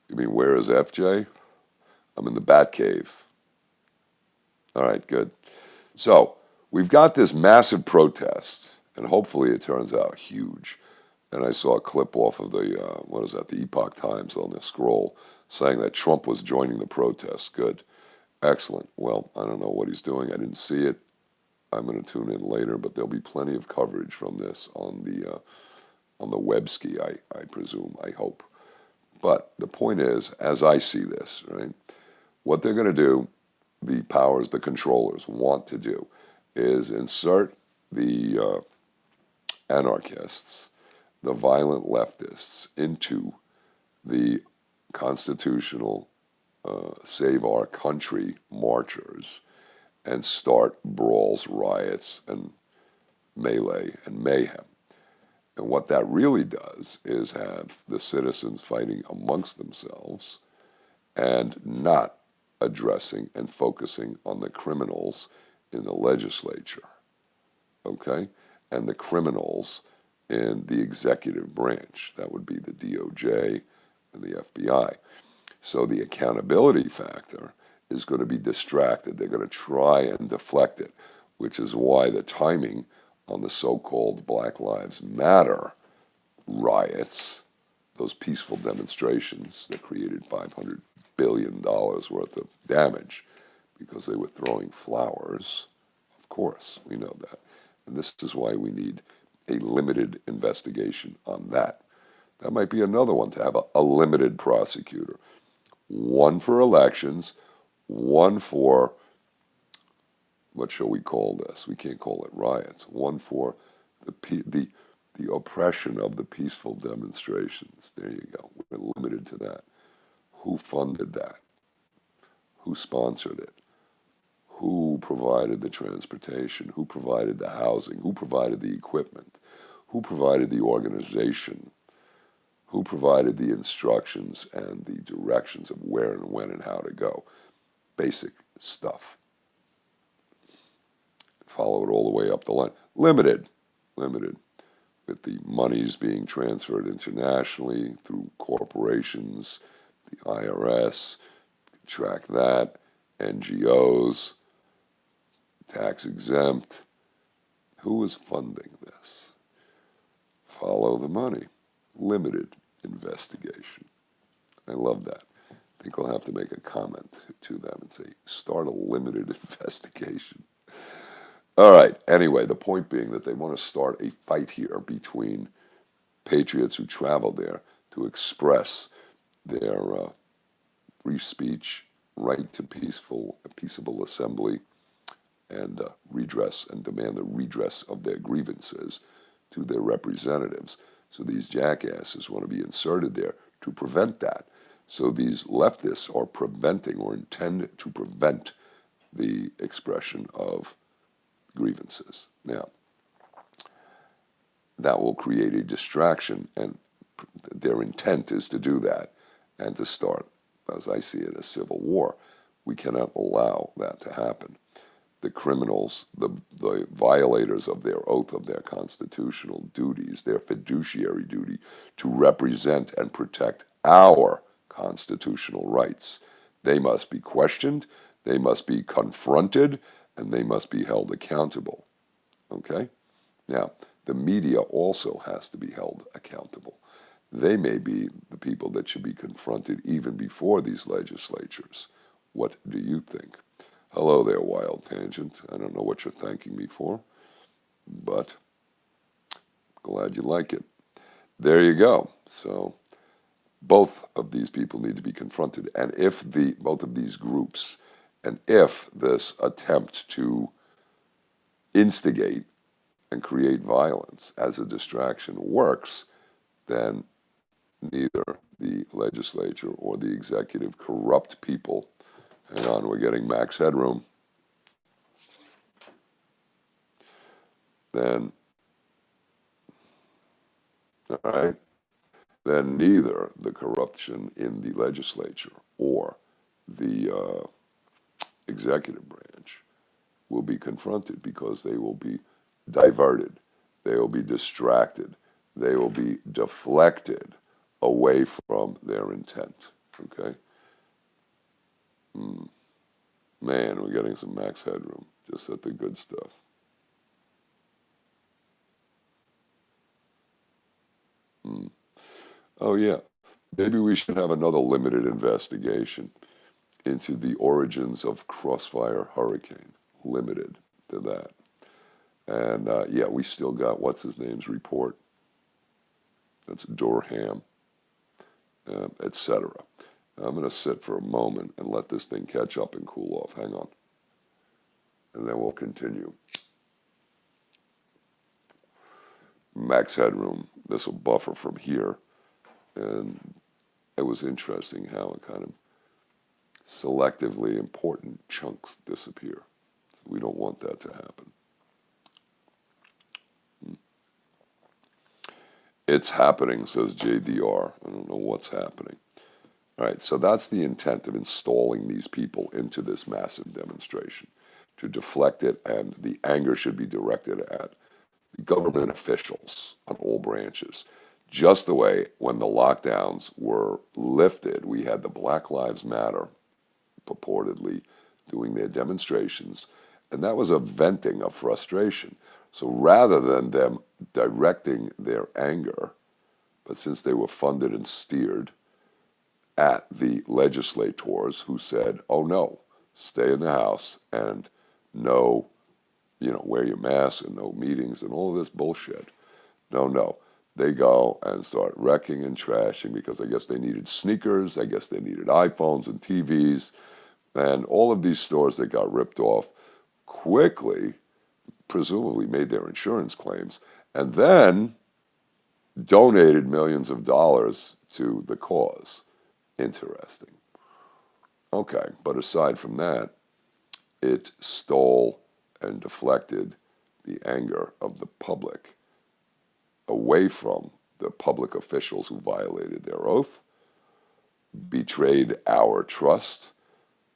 Speaker 1: You mean, where is FJ? I'm in the Bat Cave. All right, good. So we've got this massive protest, and hopefully it turns out huge. And I saw a clip off of the, what is that, the Epoch Times on the scroll saying that Trump was joining the protest. Good. Excellent. Well, I don't know what he's doing. I didn't see it. I'm going to tune in later, but there'll be plenty of coverage from this on the web ski, I presume, I hope. But the point is, as I see this, right, what they're going to do, the powers, the controllers want to do, is insert the anarchists, the violent leftists, into the constitutional save our country marchers and start brawls, riots, and melee and mayhem. And what that really does is have the citizens fighting amongst themselves and not addressing and focusing on the criminals in the legislature, okay? And the criminals in the executive branch. That would be the DOJ and the FBI. So the accountability factor is going to be distracted. They're going to try and deflect it, which is why the timing on the so-called Black Lives Matter riots, those peaceful demonstrations that created $500 billion worth of damage because they were throwing flowers. Of course, we know that. And this is why we need a limited investigation on that. That might be another one to have a limited prosecutor. One for elections, one for, what shall we call this? We can't call it riots. One for the oppression of the peaceful demonstrations. There you go. We're limited to that. Who funded that? Who sponsored it? Who provided the transportation? Who provided the housing? Who provided the equipment? Who provided the organization? Who provided the instructions and the directions of where and when and how to go? Basic stuff. Follow it all the way up the line. Limited, with the monies being transferred internationally through corporations, the IRS, track that, NGOs, tax exempt. Who is funding this? Follow the money. Limited investigation. I love that. I think I'll have to make a comment to them and say, start a limited investigation. All right. Anyway, the point being that they want to start a fight here between patriots who travel there to express their free speech, right to peaceable assembly, and redress and demand the redress of their grievances to their representatives. So these jackasses want to be inserted there to prevent that. So these leftists are preventing or intend to prevent the expression of grievances. Now, that will create a distraction, and their intent is to do that and to start, as I see it, a civil war. We cannot allow that to happen. The criminals, the violators of their oath of their constitutional duties, their fiduciary duty to represent and protect our constitutional rights. They must be questioned, they must be confronted, and they must be held accountable. Okay? Now, the media also has to be held accountable. They may be the people that should be confronted even before these legislatures. What do you think? Hello there, Wild Tangent. I don't know what you're thanking me for, but glad you like it. There you go. So both of these people need to be confronted. And if both of these groups, and if this attempt to instigate and create violence as a distraction works, then neither the legislature or the executive corrupt people. Hang on, we're getting max headroom. Then, all right, then neither the corruption in the legislature or the executive branch will be confronted because they will be diverted, they will be distracted, they will be deflected away from their intent. Okay? Mm. Man, we're getting some max headroom just at the good stuff. Mm. Oh, yeah. Maybe we should have another limited investigation into the origins of Crossfire Hurricane. Limited to that. And yeah, we still got what's his name's report. That's Durham, etc. I'm going to sit for a moment and let this thing catch up and cool off. Hang on. And then we'll continue. Max headroom. This will buffer from here. And it was interesting how it kind of selectively important chunks disappear. So we don't want that to happen. It's happening, says JDR. I don't know what's happening. All right, so that's the intent of installing these people into this massive demonstration, to deflect it, and the anger should be directed at the government officials on all branches. Just the way when the lockdowns were lifted, we had the Black Lives Matter purportedly doing their demonstrations, and that was a venting of frustration. So rather than them directing their anger, but since they were funded and steered at the legislators who said, oh no, stay in the house and no, wear your mask and no meetings and all of this bullshit. No, no. They go and start wrecking and trashing because I guess they needed sneakers, I guess they needed iPhones and TVs, and all of these stores that got ripped off quickly, presumably made their insurance claims, and then donated millions of dollars to the cause. Interesting. Okay, but aside from that, it stole and deflected the anger of the public away from the public officials who violated their oath, betrayed our trust,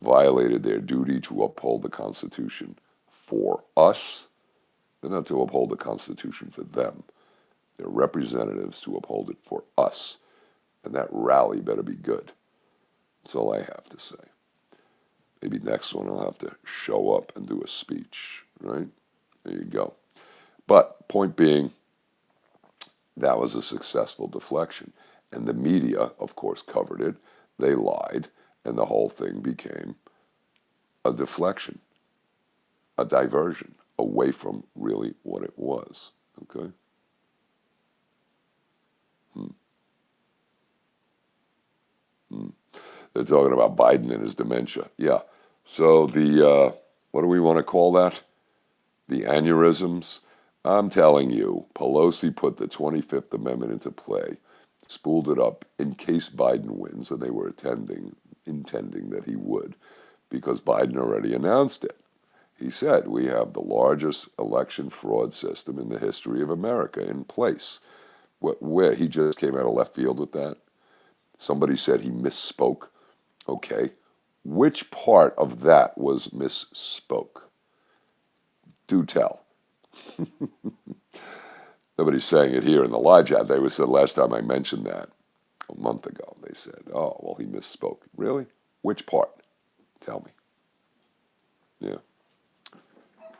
Speaker 1: violated their duty to uphold the Constitution for us. They're not to uphold the Constitution for them. They're representatives to uphold it for us. And that rally better be good. That's all I have to say. Maybe next one I'll have to show up and do a speech, right? There you go. But point being, that was a successful deflection. And the media, of course, covered it. They lied. And the whole thing became a deflection, a diversion away from really what it was. Okay? Hmm. Hmm. They're talking about Biden and his dementia. Yeah. So the, what do we want to call that? The aneurysms. I'm telling you, Pelosi put the 25th Amendment into play, spooled it up in case Biden wins, and they were intending that he would, because Biden already announced it. He said, we have the largest election fraud system in the history of America in place. Where he just came out of left field with that. Somebody said he misspoke. Okay. Which part of that was misspoke? Do tell. Nobody's saying it here in the live chat. They said last time I mentioned that a month ago. They said, oh, well, he misspoke. Really? Which part? Tell me. Yeah.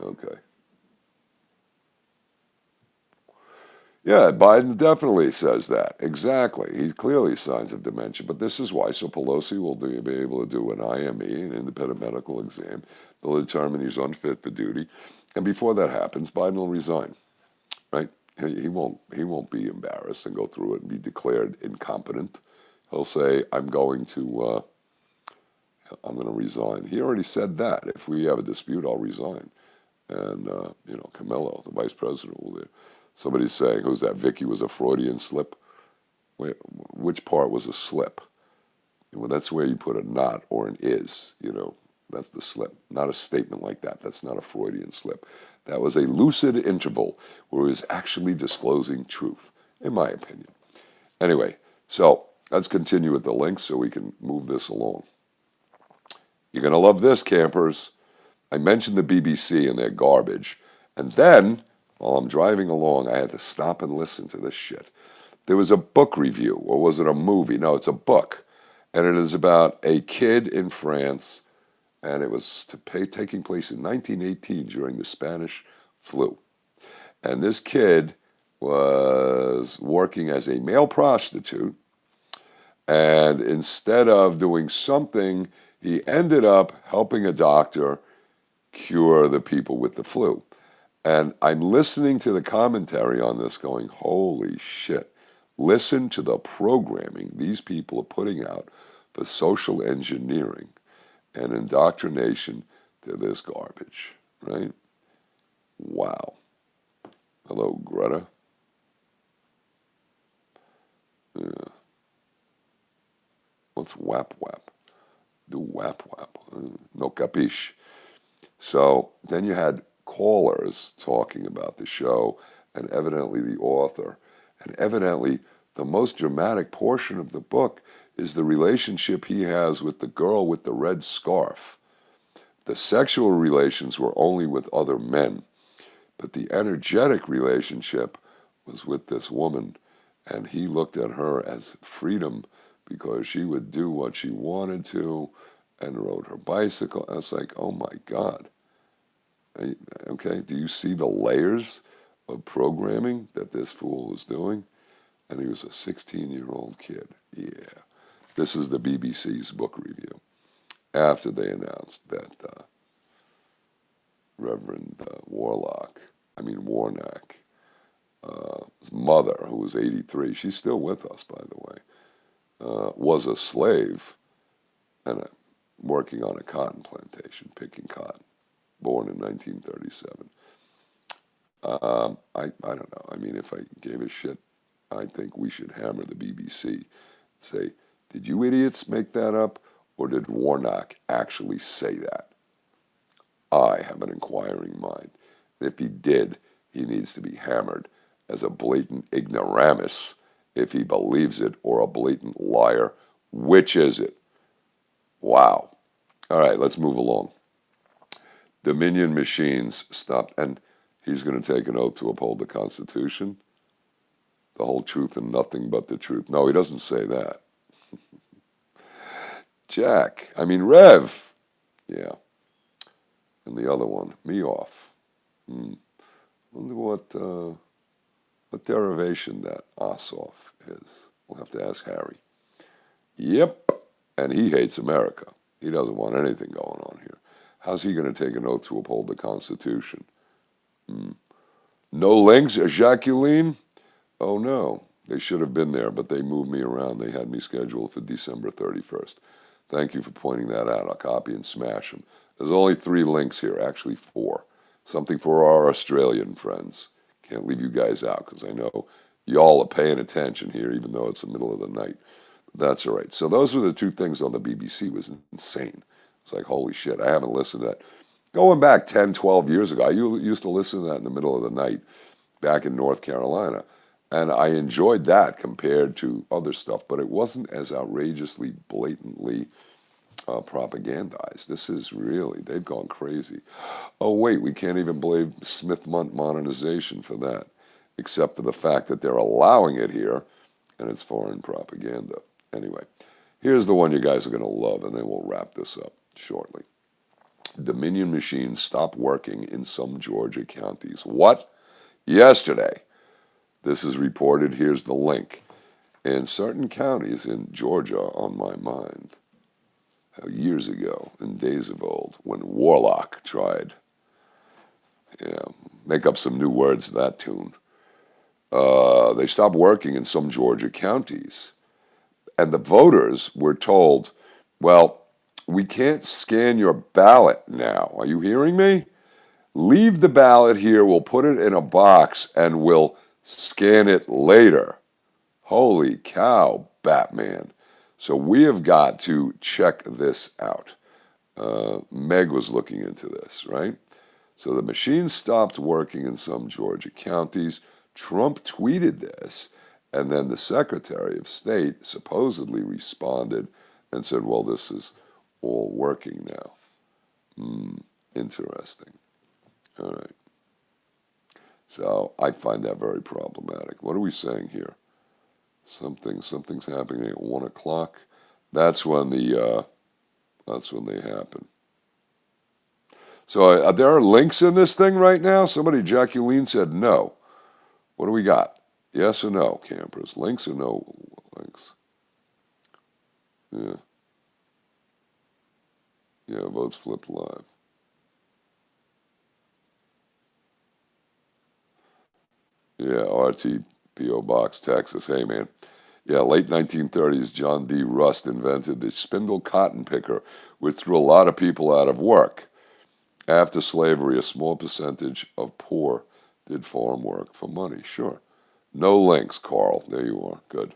Speaker 1: Okay. Yeah, Biden definitely says that. Exactly. He's clearly signs of dementia. But this is why. So Pelosi will be able to do an IME, an independent medical exam. They'll determine he's unfit for duty. And before that happens, Biden will resign. Right? He won't be embarrassed and go through it and be declared incompetent. He'll say, I'm going to resign. He already said that. If we have a dispute, I'll resign. And, Camillo, the vice president, will do. Somebody's saying, who's that? Vicky was a Freudian slip. Wait, which part was a slip? Well, that's where you put a not or an is, That's the slip. Not a statement like that. That's not a Freudian slip. That was a lucid interval where he was actually disclosing truth, in my opinion. Anyway, so let's continue with the links so we can move this along. You're going to love this, campers. I mentioned the BBC and their garbage. And then, while I'm driving along, I had to stop and listen to this shit. There was a book review, or was it a movie? No, it's a book. And it is about a kid in France, and it was taking place in 1918 during the Spanish flu. And this kid was working as a male prostitute, and instead of doing something, he ended up helping a doctor cure the people with the flu. And I'm listening to the commentary on this going, holy shit. Listen to the programming these people are putting out for social engineering and indoctrination to this garbage, right? Wow. Hello, Greta. Yeah. What's wap wap? Do wap wap. No capiche. So then you had callers talking about the show, and evidently the author. And evidently, the most dramatic portion of the book is the relationship he has with the girl with the red scarf. The sexual relations were only with other men, but the energetic relationship was with this woman, and he looked at her as freedom because she would do what she wanted to and rode her bicycle. I was like, oh my God. Okay, do you see the layers of programming that this fool was doing? And he was a 16-year-old kid. Yeah. This is the BBC's book review after they announced that Reverend Warnock, his mother, who was 83, she's still with us, by the way, was a slave and working on a cotton plantation, picking cotton, born in 1937. I don't know. I mean, if I gave a shit, I think we should hammer the BBC. Say, did you idiots make that up, or did Warnock actually say that? I have an inquiring mind. And if he did, he needs to be hammered as a blatant ignoramus if he believes it, or a blatant liar. Which is it? Wow. All right, let's move along. Dominion machines stopped, and he's going to take an oath to uphold the Constitution, the whole truth and nothing but the truth. No, he doesn't say that. Rev. Yeah. And the other one, me off. Wonder what derivation that Ossoff is. We'll have to ask Harry. Yep. And he hates America. He doesn't want anything going on here. How's he going to take an oath to uphold the Constitution? No links, Jacqueline? Oh, no. They should have been there, but they moved me around. They had me scheduled for December 31st. Thank you for pointing that out. I'll copy and smash them. There's only 3 links here, actually 4. Something for our Australian friends. Can't leave you guys out because I know y'all are paying attention here, even though it's the middle of the night. But that's all right. So those were the 2 things on the BBC. It was insane. It's like, holy shit, I haven't listened to that. Going back 10, 12 years ago, I used to listen to that in the middle of the night back in North Carolina. And I enjoyed that compared to other stuff, but it wasn't as outrageously, blatantly propagandized. This is really, they've gone crazy. Oh, wait, we can't even blame Smith monetization for that, except for the fact that they're allowing it here, and it's foreign propaganda. Anyway, here's the one you guys are going to love, and then we'll wrap this up shortly. Dominion machines stop working in some Georgia counties. What? Yesterday. This is reported. Here's the link. In certain counties in Georgia, on my mind, how years ago, in days of old, when Warlock tried, make up some new words to that tune, they stopped working in some Georgia counties. And the voters were told, well, we can't scan your ballot now. Are you hearing me? Leave the ballot here. We'll put it in a box and we'll scan it later. Holy cow, Batman. So we have got to check this out. Meg was looking into this, right? So the machine stopped working in some Georgia counties. Trump tweeted this, and then the Secretary of State supposedly responded and said, well, this is all working now. Interesting. All right. So I find that very problematic. What are we saying here? Something's happening at 1 o'clock. That's when they happen. So there are links in this thing right now. Somebody, Jacqueline, said no. What do we got? Yes or no, campers? Links or no links? Yeah, yeah. Votes flipped live. Yeah, RTPO Box, Texas. Hey, man. Yeah, late 1930s, John D. Rust invented the spindle cotton picker, which threw a lot of people out of work. After slavery, a small percentage of poor did farm work for money. Sure. No links, Carl. There you are. Good.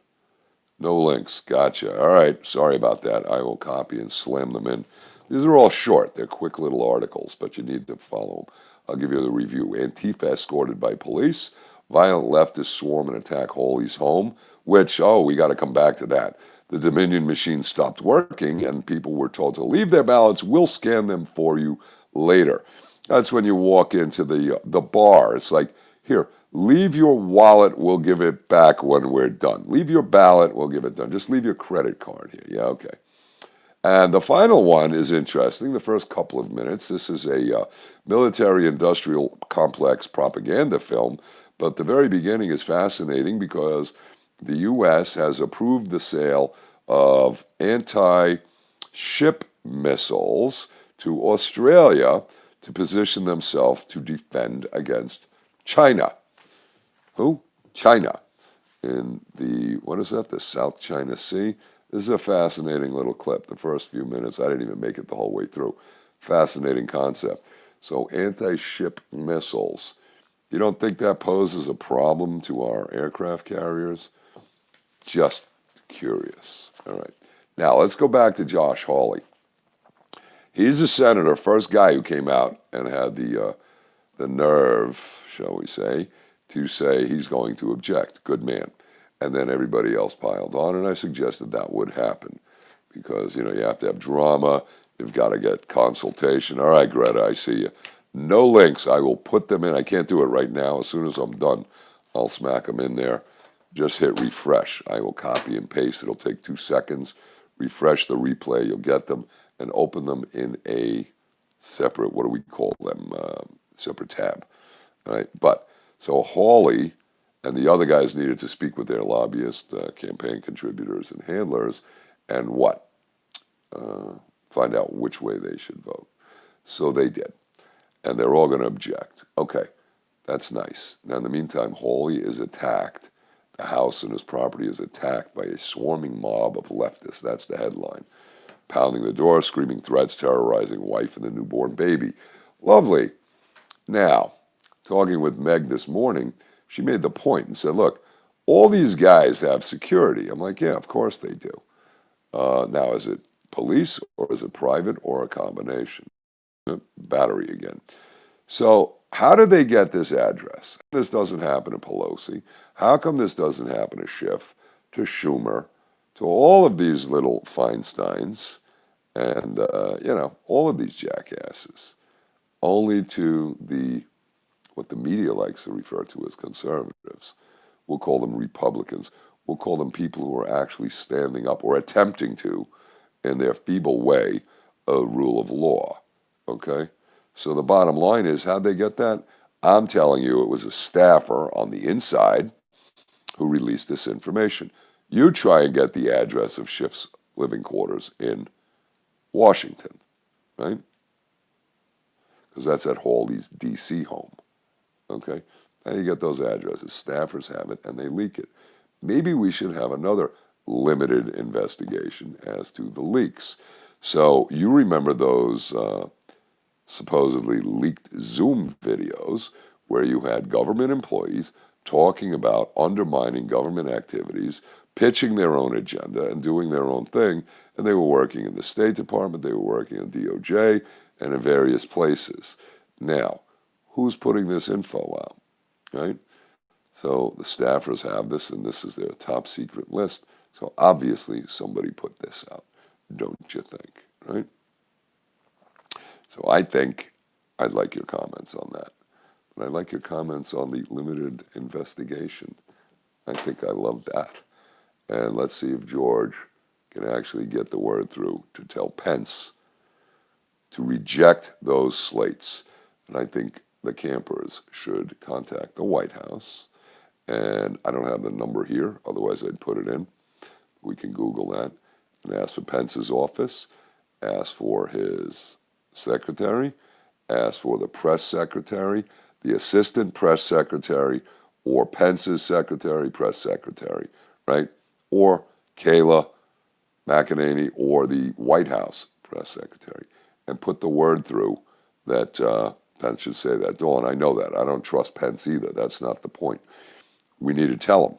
Speaker 1: No links. Gotcha. All right. Sorry about that. I will copy and slam them in. These are all short. They're quick little articles, but you need to follow them. I'll give you the review. Antifa escorted by police. Violent leftists swarm and attack Hawley's home, which, we got to come back to that. The Dominion machine stopped working, and people were told to leave their ballots. We'll scan them for you later. That's when you walk into the bar. It's like, here, leave your wallet. We'll give it back when we're done. Leave your ballot. We'll give it done. Just leave your credit card here. Yeah, okay. And the final one is interesting. The first couple of minutes. This is a military-industrial complex propaganda film, but the very beginning is fascinating because the U.S. has approved the sale of anti-ship missiles to Australia to position themselves to defend against China. Who? China. In the, what is that, the South China Sea? This is a fascinating little clip. The first few minutes, I didn't even make it the whole way through. Fascinating concept. So anti-ship missiles. You don't think that poses a problem to our aircraft carriers? Just curious. All right. Now, let's go back to Josh Hawley. He's a senator, first guy who came out and had the nerve, shall we say he's going to object. Good man. And then everybody else piled on, and I suggested that would happen because, you have to have drama. You've got to get consultation. All right, Greta, I see you. No links. I will put them in. I can't do it right now. As soon as I'm done, I'll smack them in there. Just hit refresh. I will copy and paste. It'll take 2 seconds. Refresh the replay. You'll get them and open them in a separate, what do we call them? Separate tab. All right. But so Hawley and the other guys needed to speak with their lobbyist, campaign contributors, and handlers, and what? Find out which way they should vote. So they did. And they're all going to object. Okay, that's nice. Now, in the meantime, Hawley is attacked. The house and his property is attacked by a swarming mob of leftists. That's the headline. Pounding the door, screaming threats, terrorizing wife and the newborn baby. Lovely. Now, talking with Meg this morning, she made the point and said, look, all these guys have security. I'm like, yeah, of course they do. Now, is it police or is it private or a combination? Battery again. So how did they get this address? This doesn't happen to Pelosi. How come this doesn't happen to Schiff, to Schumer, to all of these little Feinsteins, and, all of these jackasses, only to what the media likes to refer to as conservatives? We'll call them Republicans. We'll call them people who are actually standing up or attempting to, in their feeble way, rule of law. Okay? So the bottom line is, how'd they get that? I'm telling you, it was a staffer on the inside who released this information. You try and get the address of Schiff's living quarters in Washington, right? Because that's at Hawley's D.C. home. Okay? How do you get those addresses? Staffers have it, and they leak it. Maybe we should have another limited investigation as to the leaks. So you remember those supposedly leaked Zoom videos where you had government employees talking about undermining government activities, pitching their own agenda and doing their own thing, and they were working in the State Department, they were working in DOJ, and in various places. Now, who's putting this info out, right? So the staffers have this, and this is their top secret list. So obviously somebody put this out, don't you think, right? So I think I'd like your comments on that. And I'd like your comments on the limited investigation. I think I love that. And let's see if George can actually get the word through to tell Pence to reject those slates. And I think the campers should contact the White House. And I don't have the number here, otherwise I'd put it in. We can Google that and ask for Pence's office, ask for his secretary, ask for the press secretary, the assistant press secretary, or Pence's secretary, press secretary, right? Or Kayla McEnany or the White House press secretary, and put the word through that Pence should say that. Dawn, I know that. I don't trust Pence either. That's not the point. We need to tell him,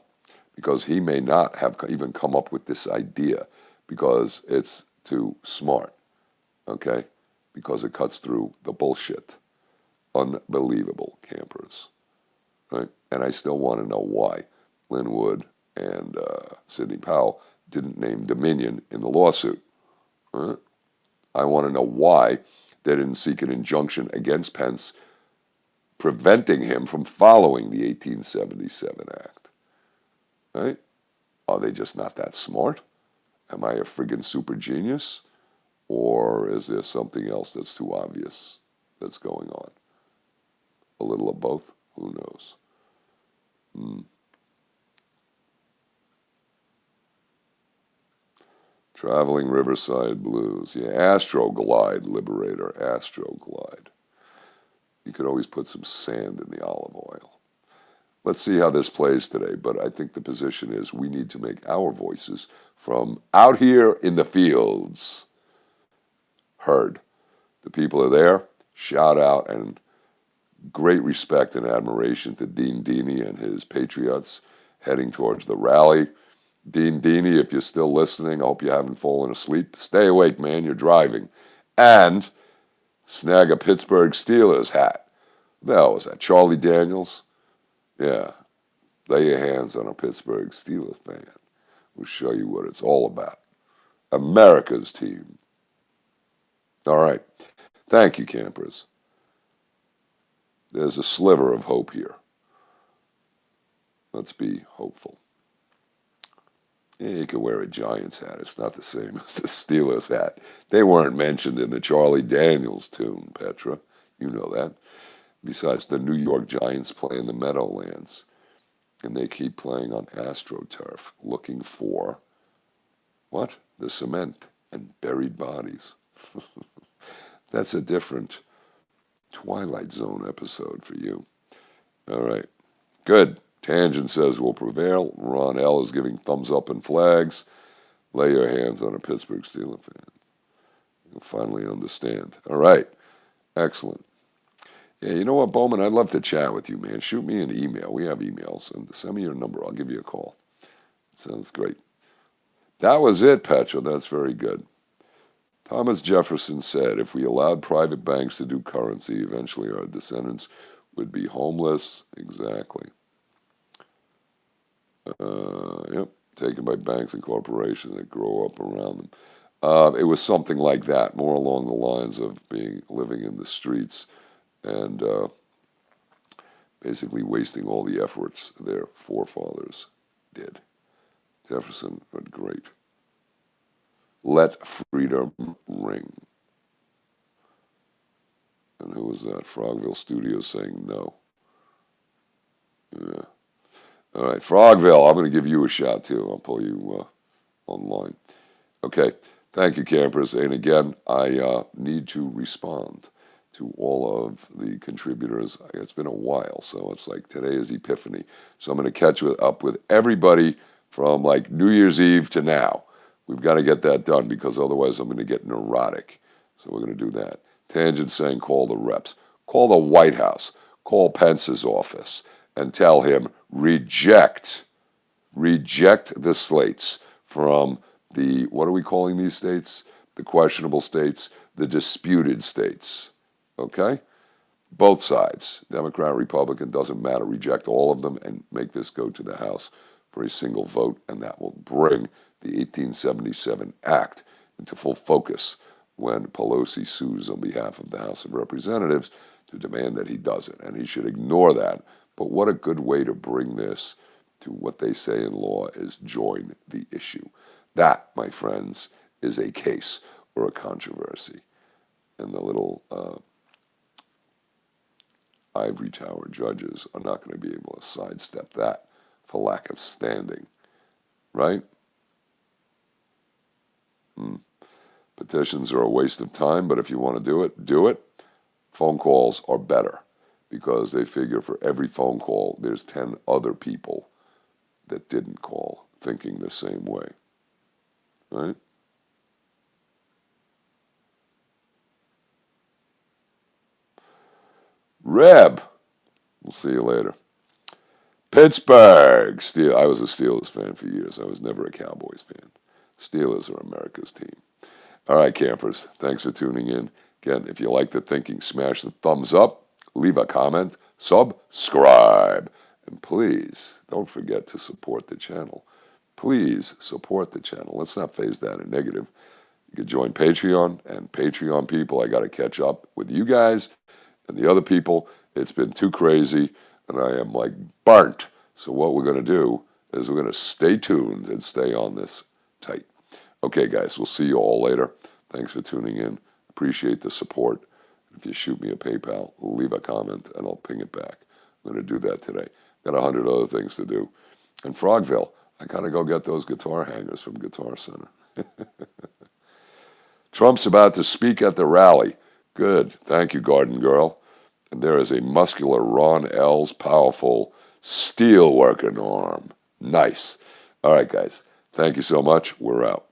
Speaker 1: because he may not have even come up with this idea because it's too smart, okay? Because it cuts through the bullshit. Unbelievable, campers, right? And I still want to know why Lynn Wood and Sidney Powell didn't name Dominion in the lawsuit. Right? I want to know why they didn't seek an injunction against Pence preventing him from following the 1877 Act. Right? Are they just not that smart? Am I a friggin' super genius? Or is there something else that's too obvious that's going on? A little of both? Who knows? Traveling Riverside Blues. Yeah, Astroglide Liberator. Astroglide. You could always put some sand in the olive oil. Let's see how this plays today, but I think the position is we need to make our voices from out here in the fields heard. The people are there. Shout out and great respect and admiration to Dean Deeney and his patriots heading towards the rally. Dean Deeney, if you're still listening, I hope you haven't fallen asleep. Stay awake, man. You're driving. And snag a Pittsburgh Steelers hat. The hell was that? Charlie Daniels? Yeah. Lay your hands on a Pittsburgh Steelers fan. We'll show you what it's all about. America's team. All right. Thank you, campers. There's a sliver of hope here. Let's be hopeful. Yeah, you can wear a Giants hat. It's not the same as the Steelers hat. They weren't mentioned in the Charlie Daniels tune, Petra. You know that. Besides, the New York Giants play in the Meadowlands, and they keep playing on AstroTurf, looking for, what? The cement and buried bodies. That's a different Twilight Zone episode for you. All right. Good. Tangent says will prevail. Ron L. is giving thumbs up and flags. Lay your hands on a Pittsburgh Steelers fan. You'll finally understand. All right. Excellent. Yeah, you know what, Bowman? I'd love to chat with you, man. Shoot me an email. We have emails. And send me your number. I'll give you a call. Sounds great. That was it, Petra. That's very good. Thomas Jefferson said, if we allowed private banks to do currency, eventually our descendants would be homeless. Exactly. Yep, taken by banks and corporations that grow up around them. It was something like that, more along the lines of living in the streets and basically wasting all the efforts their forefathers did. Jefferson was great. Let freedom ring. And who was that? Frogville Studios saying no. Yeah. All right, Frogville, I'm going to give you a shot, too. I'll pull you online. Okay, thank you, campers. And again, I need to respond to all of the contributors. It's been a while, so it's like today is Epiphany. So I'm going to catch up with everybody from like New Year's Eve to now. We've got to get that done because otherwise I'm going to get neurotic. So we're going to do that. Tangent saying call the reps. Call the White House. Call Pence's office and tell him reject the slates from the, what are we calling these states? The questionable states, the disputed states. Okay? Both sides, Democrat, Republican, doesn't matter. Reject all of them and make this go to the House for a single vote, and that will bring the 1877 Act into full focus when Pelosi sues on behalf of the House of Representatives to demand that he does it. And he should ignore that. But what a good way to bring this to what they say in law is join the issue. That, my friends, is a case or a controversy. And the little ivory tower judges are not going to be able to sidestep that for lack of standing, right? Petitions are a waste of time, but if you want to do it, do it. Phone calls are better because they figure for every phone call, there's 10 other people that didn't call thinking the same way, right? Reb, we'll see you later. Pittsburgh, I was a Steelers fan for years. I was never a Cowboys fan. Steelers are America's team. All right, campers, thanks for tuning in. Again, if you like the thinking, smash the thumbs up, leave a comment, subscribe, and please don't forget to support the channel. Please support the channel. Let's not phase that in negative. You can join Patreon, and Patreon people, I got to catch up with you guys and the other people. It's been too crazy, and I am like burnt. So what we're going to do is we're going to stay tuned and stay on this tight. Okay, guys, we'll see you all later. Thanks for tuning in. Appreciate the support. If you shoot me a PayPal, leave a comment, and I'll ping it back. I'm going to do that today. Got 100 other things to do. And Frogville, I got to go get those guitar hangers from Guitar Center. Trump's about to speak at the rally. Good. Thank you, Garden Girl. And there is a muscular Ron L's powerful steel working arm. Nice. All right, guys. Thank you so much. We're out.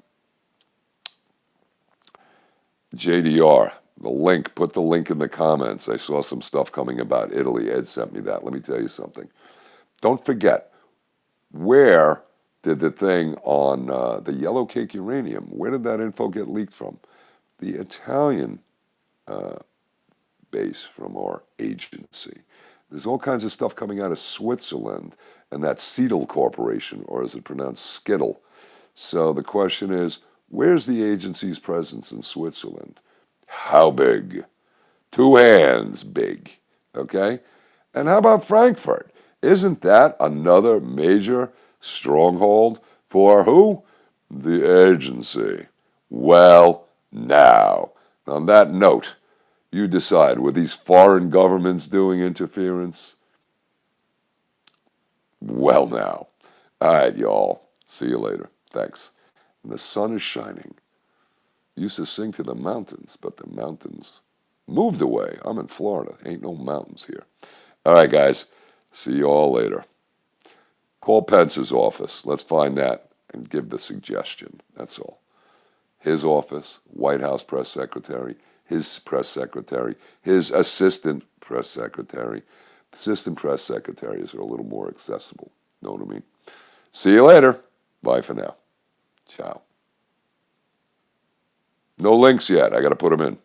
Speaker 1: JDR, the link, put the link in the comments. I saw some stuff coming about Italy. Ed sent me that. Let me tell you something. Don't forget, where did the thing on the yellow cake uranium, where did that info get leaked from? The Italian base from our agency. There's all kinds of stuff coming out of Switzerland and that Seidel Corporation, or is it pronounced Skittle? So the question is, where's the agency's presence in Switzerland? How big? 2 hands big, okay? And how about Frankfurt? Isn't that another major stronghold for who? The agency. Well, now, on that note, you decide, were these foreign governments doing interference? Well, now. All right, y'all. See you later. Thanks. And the sun is shining. Used to sing to the mountains, but the mountains moved away. I'm in Florida. Ain't no mountains here. All right, guys. See you all later. Call Pence's office. Let's find that and give the suggestion. That's all. His office, White House press secretary, his press secretary, his assistant press secretary. Assistant press secretaries are a little more accessible. Know what I mean? See you later. Bye for now. Ciao. No links yet. I got to put them in.